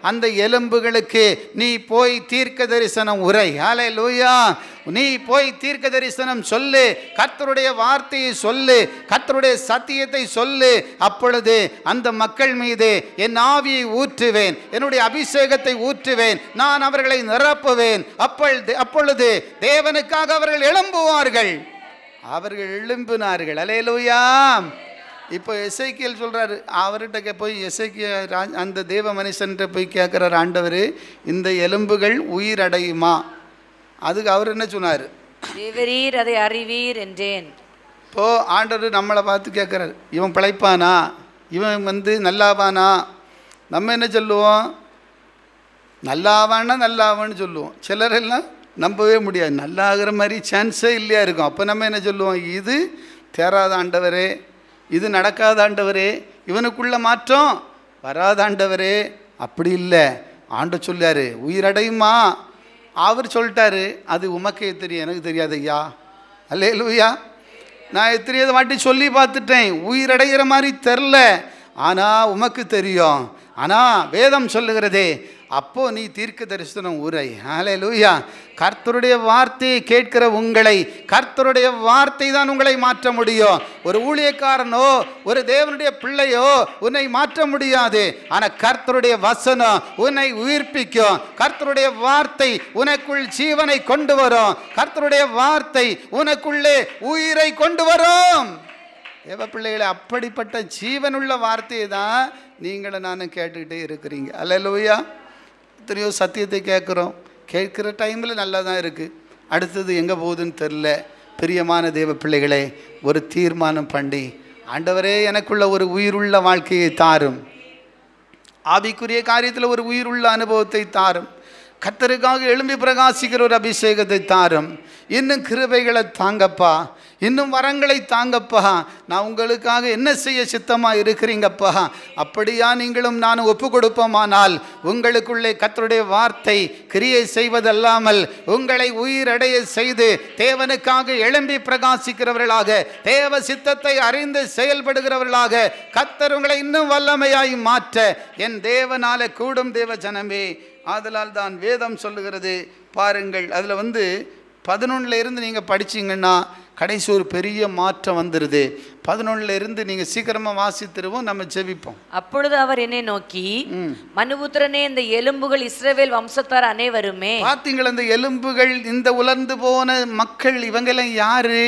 Speaker 1: அந்த எலும்புகளுக்கு நீ போய் தீர்க்க தரிசனம் உரை. ஹல்லேலூயா. நீ போய் தீர்க்க தரிசனம் சொல்லு, கர்த்தருடைய வார்த்தையை சொல்லு, கர்த்தருடைய சத்தியத்தை சொல்லு. அப்பொழுது அந்த மக்கள் மீது என் ஆவியை ஊற்றுவேன், என்னுடைய அபிஷேகத்தை ஊற்றுவேன், நான் அவர்களை நிரப்புவேன். அப்பொழுது தேவனுக்காக அவர்கள் எழும்புவார்கள். அவர்கள் எழும்பினார்கள். அல்லேலூயா. இப்போ எசேக்கியேல் சொல்கிறாரு, அவர்கிட்ட போய் அந்த தேவ மனுஷன்கிட்ட போய் கேட்குறாரு, ஆண்டவர் இந்த எலும்புகள் உயிரடையுமா? அதுக்கு அவர் என்ன சொன்னார்?
Speaker 2: தேவரீர் அதை அறிவீர் என்றேன்.
Speaker 1: இப்போ ஆண்டவர் நம்மளை பார்த்து கேட்குறாரு, இவன் பிழைப்பானா, இவன் நல்லாவானா? நம்ம என்ன சொல்லுவோம்? நல்லாவானா நல்லாவான்னு சொல்லுவோம். சிலரெல்லாம் நம்பவே முடியாது, நல்லா ஆகிற மாதிரி சான்ஸே இல்லையா இருக்கும். அப்போ நம்ம என்ன சொல்லுவோம்? இது தேராத ஆண்டவரே, இது நடக்காத ஆண்டவரே, இவனுக்குள்ள மாற்றம் வராத ஆண்டவரே. அப்படி இல்லை, ஆண்டு சொல்லாரு உயிரடையுமா? அவர் சொல்லிட்டாரு, அது உமக்கே தெரியும், எனக்கு தெரியாது ஐயா. அல்லேலூயா. நான் எத்தனையோ வாட்டி சொல்லி பார்த்துட்டேன், உயிரடைகிற மாதிரி தெரில, ஆனால் உமக்கு தெரியும். ஆனால் வேதம் சொல்லுகிறதே, அப்போ நீ தீர்க்க தரிசனம் உரை. ஹல்லேலூயா. கர்த்தருடைய வார்த்தையை கேட்கிற உங்களை, கர்த்தருடைய வார்த்தை தான் உங்களை மாற்ற முடியும். ஒரு ஊழியக்காரனோ ஒரு தேவனுடைய பிள்ளையோ உன்னை மாற்ற முடியாது. ஆனால் கர்த்தருடைய வசனம் உன்னை உயிர்ப்பிக்கும். கர்த்தருடைய வார்த்தை உனக்குள் ஜீவனை கொண்டு வரும். கர்த்தருடைய வார்த்தை உனக்குள்ளே உயிரை கொண்டு வரும். தேவ பிள்ளைகளை, அப்படிப்பட்ட ஜீவனுள்ள வார்த்தையை தான் நீங்களும் நானும் கேட்டுக்கிட்டே இருக்கிறீங்க. அல்லேலூயா. எத்தனையோ சத்தியத்தை கேட்குறோம், கேட்குற டைமில் நல்லா தான் இருக்குது, அடுத்தது எங்கே போகுதுன்னு தெரில. பிரியமான தேவ பிள்ளைகளே, ஒரு தீர்மானம் பண்ணி, ஆண்டவரே எனக்குள்ள ஒரு உயிருள்ள வாழ்க்கையை தாரும், ஆவிக்குரிய காரியத்தில் ஒரு உயிருள்ள அனுபவத்தை தாரும், கர்த்தருக்காக எழும்பி பிரகாசிக்கிற ஒரு அபிஷேகத்தை தாரும், இன்னும் கிருபைகளை தாங்கப்பா, இன்னும் வரங்களை தாங்கப்பா, நான் உங்களுக்காக என்ன செய்ய சித்தமாக இருக்கிறீங்கப்பா. அப்படியா நீங்களும் நானும் ஒப்பு கொடுப்போமானால் உங்களுக்குள்ளே கர்த்தருடைய வார்த்தை கிரியை செய்வதல்லாமல் உங்களை உயிரடைய செய்து தேவனுக்காக எழும்பி பிரகாசிக்கிறவர்களாக, தேவ சித்தத்தை அறிந்து செயல்படுகிறவர்களாக கர்த்தர் உங்களை இன்னும் வல்லமையாய் மாற்ற என் தேவனால கூடும். தேவ ஜனமே, ஆதலால் தான் வேதம் சொல்லுகிறது பாருங்கள். அதில் 11 இருந்து நீங்கள் படிச்சிங்கன்னா கடைசி ஒரு பெரிய மாற்றம் வந்துடுது. 11 இருந்து நீங்கள் சீக்கிரமாக வாசித்துருவோம், நம்ம ஜெபிப்போம்.
Speaker 2: அப்பொழுது அவர் என்னை நோக்கி, மனுபுத்திரனே, இந்த எலும்புகள் இஸ்ரவேல் வம்சத்தார் அனைவருமே.
Speaker 1: பார்த்தீங்களா, இந்த எலும்புகள், இந்த உலர்ந்து போன மக்கள், இவங்கெல்லாம் யாரு?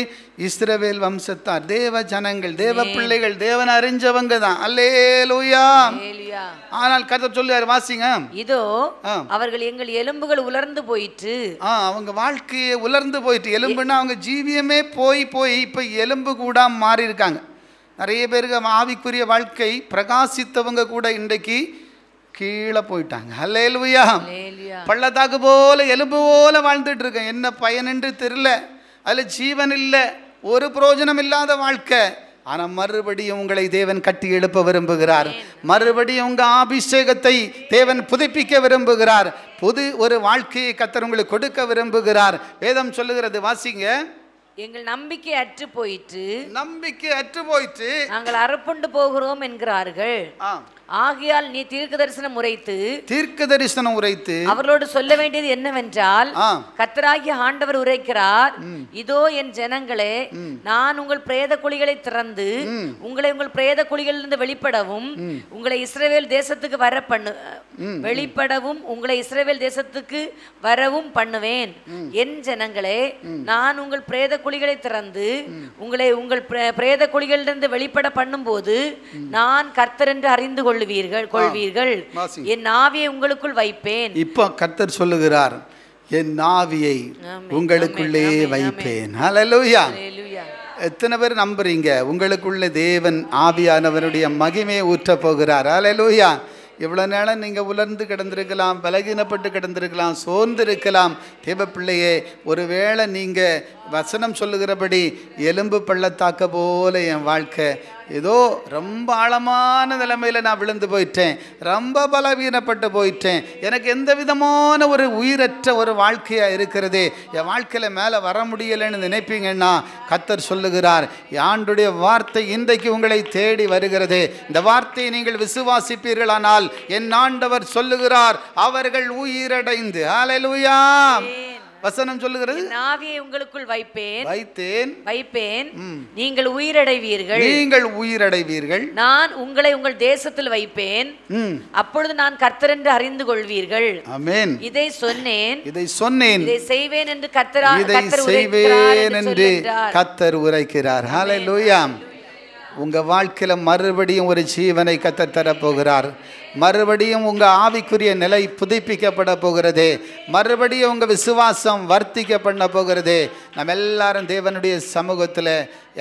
Speaker 1: இஸ்ரவேல் வம்சத்தார், தேவ ஜனங்கள், தேவ பிள்ளைகள், தேவன் அறிஞ்சவங்க தான். அல்லேலூயா. ஆனால் கர்த்தர் சொல்லுவார், வாசிங்க.
Speaker 2: இதோ அவர்கள் எங்கள் எலும்புகள் உலர்ந்து போயிற்று.
Speaker 1: அவங்க வாழ்க்கையை உலர்ந்து போயிட்டு, எலும்புன்னா அவங்க ஜீவியமே போய் இப்ப எலும்பு கூட மாறி இருக்காங்க. நிறைய பேருக்கு ஆவிக்குரிய வாழ்க்கை பிரகாசித்தவங்க கூட இன்றைக்கு கீழே போயிட்டாங்க. அல்லேலூயா. பள்ளத்தாக்கு போல எலும்பு போல வாழ்ந்துட்டு இருக்கேன், என்ன பயனென்று தெரியல, அதில் ஜீவன் இல்லை, ஒரு பிரயோஜனம் இல்லாத வாழ்க்கை. ஆனால் மறுபடியும் உங்களை தேவன் கட்டி எழுப்ப விரும்புகிறார். மறுபடியும் உங்கள் அபிஷேகத்தை தேவன் புதுப்பிக்க விரும்புகிறார். புது ஒரு வாழ்க்கையை கர்த்தர் உங்களுக்கு கொடுக்க விரும்புகிறார். வேதம் சொல்லுகிறது, வாசிங்க.
Speaker 2: எங்கள் நம்பிக்கை அற்று போயிற்று,
Speaker 1: நம்பிக்கை அற்று போயிற்று,
Speaker 2: நாங்கள் அறுப்புண்டு போகிறோம் என்கிறார்கள். ஆகையால் நீ தீர்க்க தரிசனம் உரைத்து அவர்களோடு சொல்ல வேண்டியது என்னவென்றால், கர்த்தராகிய ஆண்டவர் உரைக்கிறார், இதோ என் ஜனங்களே, நான் உங்கள் பிரேத குழிகளை திறந்து உங்களை உங்கள் பிரேத குழிகளிலிருந்து வெளிப்படவும் உங்களை இஸ்ரவேல் தேசத்துக்கு வெளிப்படவும் உங்களை இஸ்ரவேல் தேசத்துக்கு வரவும் பண்ணுவேன். என் ஜனங்களே, நான் உங்கள் பிரேத குழிகளை திறந்து உங்களை உங்கள் பிரேத குழிகளிலிருந்து வெளிப்பட பண்ணும் போது நான் கர்த்தர் என்று அறிந்து கொள்வீர்கள். என் ஆவியை உங்களுக்குள் வைப்பேன். இப்போ
Speaker 1: கர்த்தர் சொல்லுகிறார், என் ஆவியை உங்களுக்குள்ளே வைப்பேன். ஹல்லேலூயா. எத்தனை பேர் நம்புறீங்க உங்களுக்குள்ள தேவன் ஆவியானவருடைய மகிமையை ஊற்ற போகிறார்? ஹல்லேலூயா. இவ்வளோ நேரம் நீங்கள் உலர்ந்து கிடந்திருக்கலாம், பலகீனப்பட்டு கிடந்திருக்கலாம், சோர்ந்து இருக்கலாம். தேவ பிள்ளையே, ஒருவேளை நீங்கள் வசனம் சொல்லுகிறபடி எலும்பு பள்ளத்தாக்க போல என் வாழ்க்கை, ஏதோ ரொம்ப ஆழமான நிலைமையில் நான் விழுந்து போயிட்டேன், ரொம்ப பலவீனப்பட்டு போயிட்டேன், எனக்கு எந்த விதமான ஒரு உயிரற்ற ஒரு வாழ்க்கையாக இருக்கிறது, என் வாழ்க்கையில் மேலே வர முடியலைன்னு நினைப்பீங்கன்னா கர்த்தர் சொல்லுகிறார், ஆண்டுடைய வார்த்தை இன்றைக்கு உங்களை தேடி வருகிறது. இந்த வார்த்தையை நீங்கள் விசுவாசிப்பீர்களானால் என் ஆண்டவர் சொல்லுகிறார், அவர்கள் உயிரடைந்து, ஹல்லேலூயா, வசனம் சொல்லுகிறது,
Speaker 2: ஆவியை உங்களுக்குள் வைப்பேன், நீங்கள் உயிரடைவீர்கள், நான் உங்களை உங்கள் தேசத்தில் வைப்பேன், அப்பொழுது நான் கர்த்தர் என்று அறிந்து கொள்வீர்கள்.
Speaker 1: ஆமென்.
Speaker 2: இதை சொன்னேன்,
Speaker 1: இதை
Speaker 2: செய்வேன் என்று
Speaker 1: கர்த்தர் உரைக்கிறார். ஹல்லேலூயா. உங்க வாழ்க்கையில மறுபடியும் ஒரு ஜீவனை கர்த்தர் தரப்போகிறார். மறுபடியும் உங்க ஆவிக்குரிய நிலை புதுப்பிக்கப்பட போகிறது. மறுபடியும் உங்க விசுவாசம் வர்த்திக்க பண்ண போகிறது. நம்ம எல்லாரும் தேவனுடைய சமூகத்தில்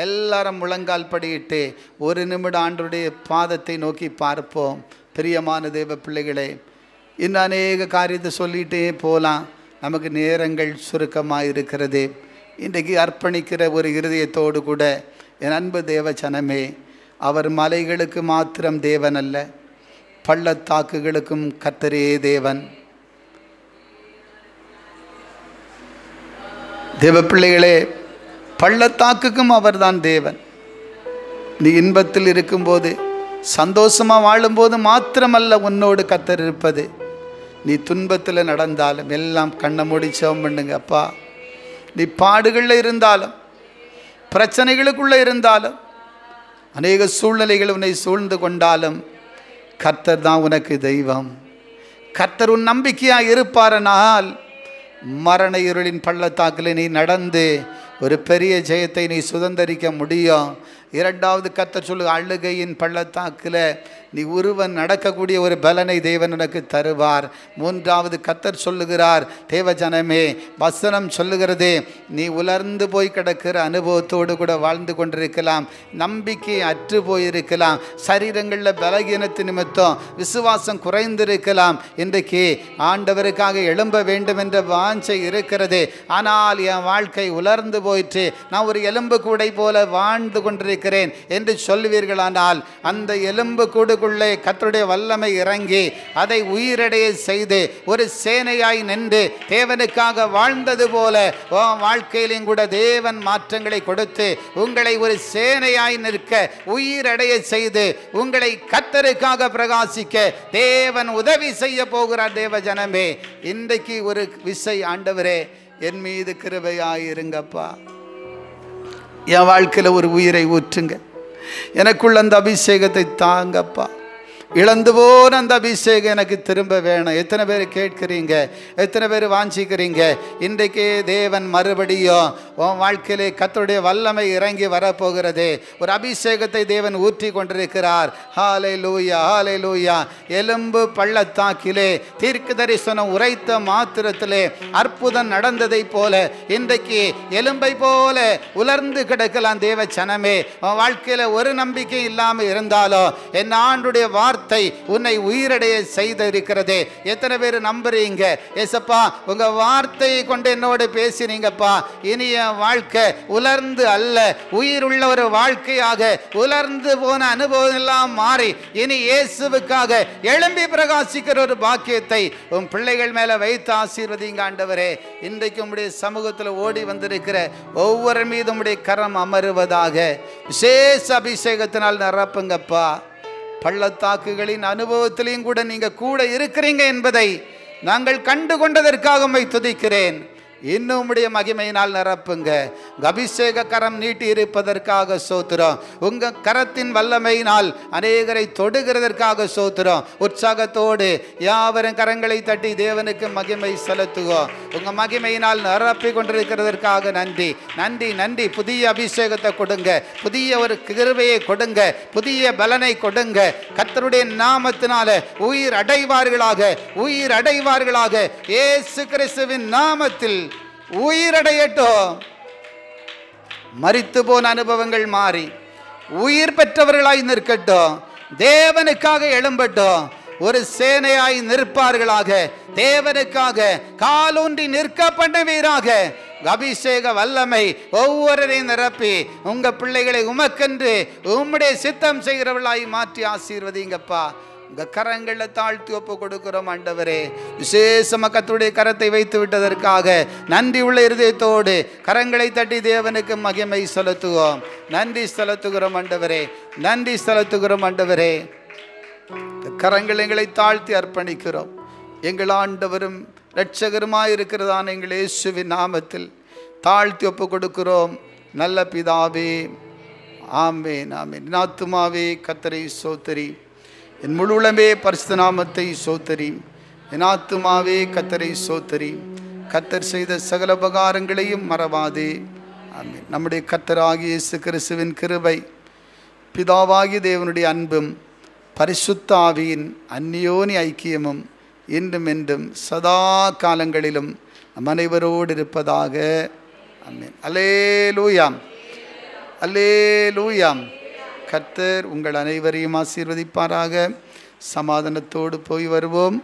Speaker 1: எல்லாரும் முழங்கால் படியிட்டு ஒரு நிமிடம் ஆண்டவருடைய பாதத்தை நோக்கி பார்ப்போம். பிரியமான தேவ பிள்ளைகளே, இன்னும் அநேக காரியத்தை சொல்லிகிட்டே போகலாம். நமக்கு நேரங்கள் சுருக்கமாக இருக்கிறது. இன்றைக்கு அர்ப்பணிக்கிற ஒரு இருதயத்தோடு கூட என் அன்பு தேவ ஜனமே, அவர் மலைகளுக்கு மாத்திரம் தேவன் அல்ல, பள்ளத்தாக்குகளுக்கும் கர்த்தரே தேவன். தேவ பிள்ளைகளே, பள்ளத்தாக்குக்கும் அவர்தான் தேவன். நீ இன்பத்தில் இருக்கும்போது, சந்தோஷமாக வாழும்போது மாத்திரமல்ல உன்னோடு கர்த்தர் இருப்பது. நீ துன்பத்தில் நடந்தாலும் எல்லாம் கண்ணை மூடி ஜெபம் பண்ணுங்க. அப்பா, நீ பாடுகளில் இருந்தாலும், பிரச்சனைகளுக்குள்ளே இருந்தாலும், அநேக சூழ்நிலைகள் உன்னை சூழ்ந்து கொண்டாலும் கர்த்தர் தான் உனக்கு தெய்வம். கர்த்தர் உன் நம்பிக்கையாக இருப்பாரனால் மரண இருளின் பள்ளத்தாக்கில் நீ நடந்து ஒரு பெரிய ஜெயத்தை நீ சுதந்தரிக்க முடியும். இரண்டாவது கர்த்தர் சொல்லு, அழுகையின் பள்ளத்தாக்கில் நீ ஒருவன் நடக்கக்கூடிய ஒரு பலனை தேவன் உனக்கு தருவார். மூன்றாவது கர்த்தர் சொல்லுகிறார், தேவஜனமே, வசனம் சொல்லுகிறது, நீ உலர்ந்து போய் கிடக்கிற அனுபவத்தோடு கூட வாழ்ந்து கொண்டிருக்கலாம், நம்பிக்கை அற்று போயிருக்கலாம், சரீரங்களில் பலகீனத்து நிமித்தம் விசுவாசம் குறைந்திருக்கலாம். இன்றைக்கு ஆண்டவருக்காக எழும்ப வேண்டும் என்ற வாஞ்சை இருக்கிறது. ஆனால் என் வாழ்க்கை உலர்ந்து போயிற்று, நான் ஒரு எலும்பு கூடை போல வாழ்ந்து கொண்டிருக்கிறேன் என்று சொல்லுவீர்களானால் அந்த எலும்பு கூடுக்குள்ளே கர்த்தருடைய வல்லமை இறங்கி அதை உயிரடைய செய்து ஒரு சேனையாய் நின்று தேவனுக்காக வாழ்ந்தது போல வாழ்க்கையிலும் கூட தேவன் மாற்றங்களை கொடுத்து உங்களை ஒரு சேனையாய் நிற்க உயிரடைய செய்து உங்களை கர்த்தருக்காக பிரகாசிக்க தேவன் உதவி செய்ய போகிறார். தேவ ஜனமே, இன்றைக்கு ஒரு விசை, ஆண்டவரே என் மீது கிருபையாயிருங்கப்பா, என் வாழ்க்கையில் ஒரு உயிரை ஊற்றுங்க, எனக்குள்ள அந்த அபிஷேகத்தை தாங்கப்பா, இழந்து போன அந்த அபிஷேகம் எனக்கு திரும்ப வேணும். எத்தனை பேர் கேட்குறீங்க? எத்தனை பேர் வாஞ்சிக்கிறீங்க? இன்றைக்கே தேவன் மறுபடியும் உன் வாழ்க்கையிலே கர்த்தருடைய வல்லமை இறங்கி வரப்போகிறது. ஒரு அபிஷேகத்தை தேவன் ஊற்றி கொண்டிருக்கிறார். ஹல்லேலூயா, ஹல்லேலூயா. எலும்பு பள்ளத்தாக்கிலே தீர்க்க தரிசனம் உரைத்த மாத்திரத்திலே அற்புதம் நடந்ததை போல இன்றைக்கு எலும்பை போல உலர்ந்து கிடக்கலாம். தேவ ஜனமே, உன் வாழ்க்கையில் ஒரு நம்பிக்கை இல்லாமல் இருந்தாலும் என் ஆண்டுடைய வார்த்தை உன்னை உயிரடைய செய்திருக்கிறது. எத்தனை பேர் நம்புறீங்க? ஏசப்பா, உங்க வார்த்தையை கொண்டு என்னோடு பேசினீங்கப்பா, இனி என் வாழ்க்கை உலர்ந்து அல்ல, உயிருள்ள ஒரு வாழ்க்கையாக உலர்ந்து போன அனுபவம் எல்லாம் மாறி இனி இயேசுவுக்காக எழும்பி பிரகாசிக்கிற ஒரு பாக்கியத்தை உன் பிள்ளைகள் மேல வைத்து ஆசீர்வதிங்க. ஆண்டவரே, இன்றைக்கு உம்முடைய சமூகத்தில் ஓடி வந்திருக்கிற ஒவ்வொரு மீதும் உம்முடைய கரம் அமருவதாக. விசேஷ அபிஷேகத்தினால் நிரப்புங்கப்பா. பள்ளத்தாக்குகளின் அனுபவத்திலையும் கூட நீங்க கூட இருக்கிறீங்க என்பதை நாங்கள் கண்டு கொண்டதற்காக உம்மை துதிக்கிறேன். இன்னும் உம்முடைய மகிமையினால் நிரப்புங்க. அபிஷேக கரம் நீட்டி இருப்பதற்காக சோத்திரம். உங்க கரத்தின் வல்லமையினால் அநேகரை தொடுகிறதற்காக சோத்திரம். உற்சாகத்தோடு யாவரும் கரங்களை தட்டி தேவனுக்கு மகிமை செலுத்துவோம். உங்க மகிமையினால் நிரப்பி கொண்டிருக்கிறதற்காக நன்றி, நன்றி, நன்றி. புதிய அபிஷேகத்தை கொடுங்க, புதிய ஒரு கிருபையை கொடுங்க, புதிய பலனை கொடுங்க. கர்த்தருடைய நாமத்தினால உயிர் அடைவார்களாக, உயிர் அடைவார்களாக. இயேசு கிறிஸ்துவின் நாமத்தில் உயிரடையட்டும். மரித்து போன அனுபவங்கள் மாறி உயிர் பெற்றவர்களாய் நிற்கட்டும். தேவனுக்காக எழும்பட்டும். ஒரு சேனையாய் நிற்பார்களாக. தேவனுக்காக காலூன்றி நிற்க பண்ணுவீராக. அபிஷேக வல்லமை ஒவ்வொருவரையும் நிரப்பி உங்கள் பிள்ளைகளை உமக்கென்று உம்முடைய சித்தம் செய்கிறவர்களாய் மாற்றி ஆசீர்வதிங்கப்பா. உங்கள் கரங்களில் தாழ்த்தி ஒப்பு கொடுக்கிறோம் ஆண்டவரே. விசேஷமாக கர்த்தருடைய கரத்தை வைத்து விட்டதற்காக நன்றி உள்ள இருதயத்தோடு கரங்களை தட்டி தேவனுக்கு மகிமை செலுத்துவோம். நன்றி செலுத்துகிறோம் ஆண்டவரே, நன்றி செலுத்துகிறோம் ஆண்டவரே. கரங்கள் எங்களை தாழ்த்தி அர்ப்பணிக்கிறோம். எங்கள் ஆண்டவரும் இரட்சகருமாய் இருக்கிறதான எங்கள் இயேசுவின் நாமத்தில் தாழ்த்தி ஒப்பு கொடுக்கிறோம் நல்ல பிதாவே. ஆமென் ஆமென். என் ஆத்துமாவே கர்த்தரை ஸ்தோத்திரி, என் முழு உளமே பரிசுத்த நாமத்தை ஸ்தோத்திரி. என் ஆத்துமாவே கர்த்தரை ஸ்தோத்திரி, கர்த்தர் செய்த சகல உபகாரங்களையும் மறவாதே. ஆமென். நம்முடைய கர்த்தராகிய இயேசு கிறிஸ்துவின் கிருபை, பிதாவாகிய தேவனுடைய அன்பும், பரிசுத்த ஆவியின் அந்நியோனி ஐக்கியமும் இன்றும் என்றும் சதா காலங்களிலும் நம் அனைவரோடு இருப்பதாக. ஆமென். அல்லேலூயாம், அல்லேலூயாம். கர்த்தர் உங்கள் அனைவரையும் ஆசீர்வதிப்பாராக. சமாதானத்தோடு போய் வருவோம்.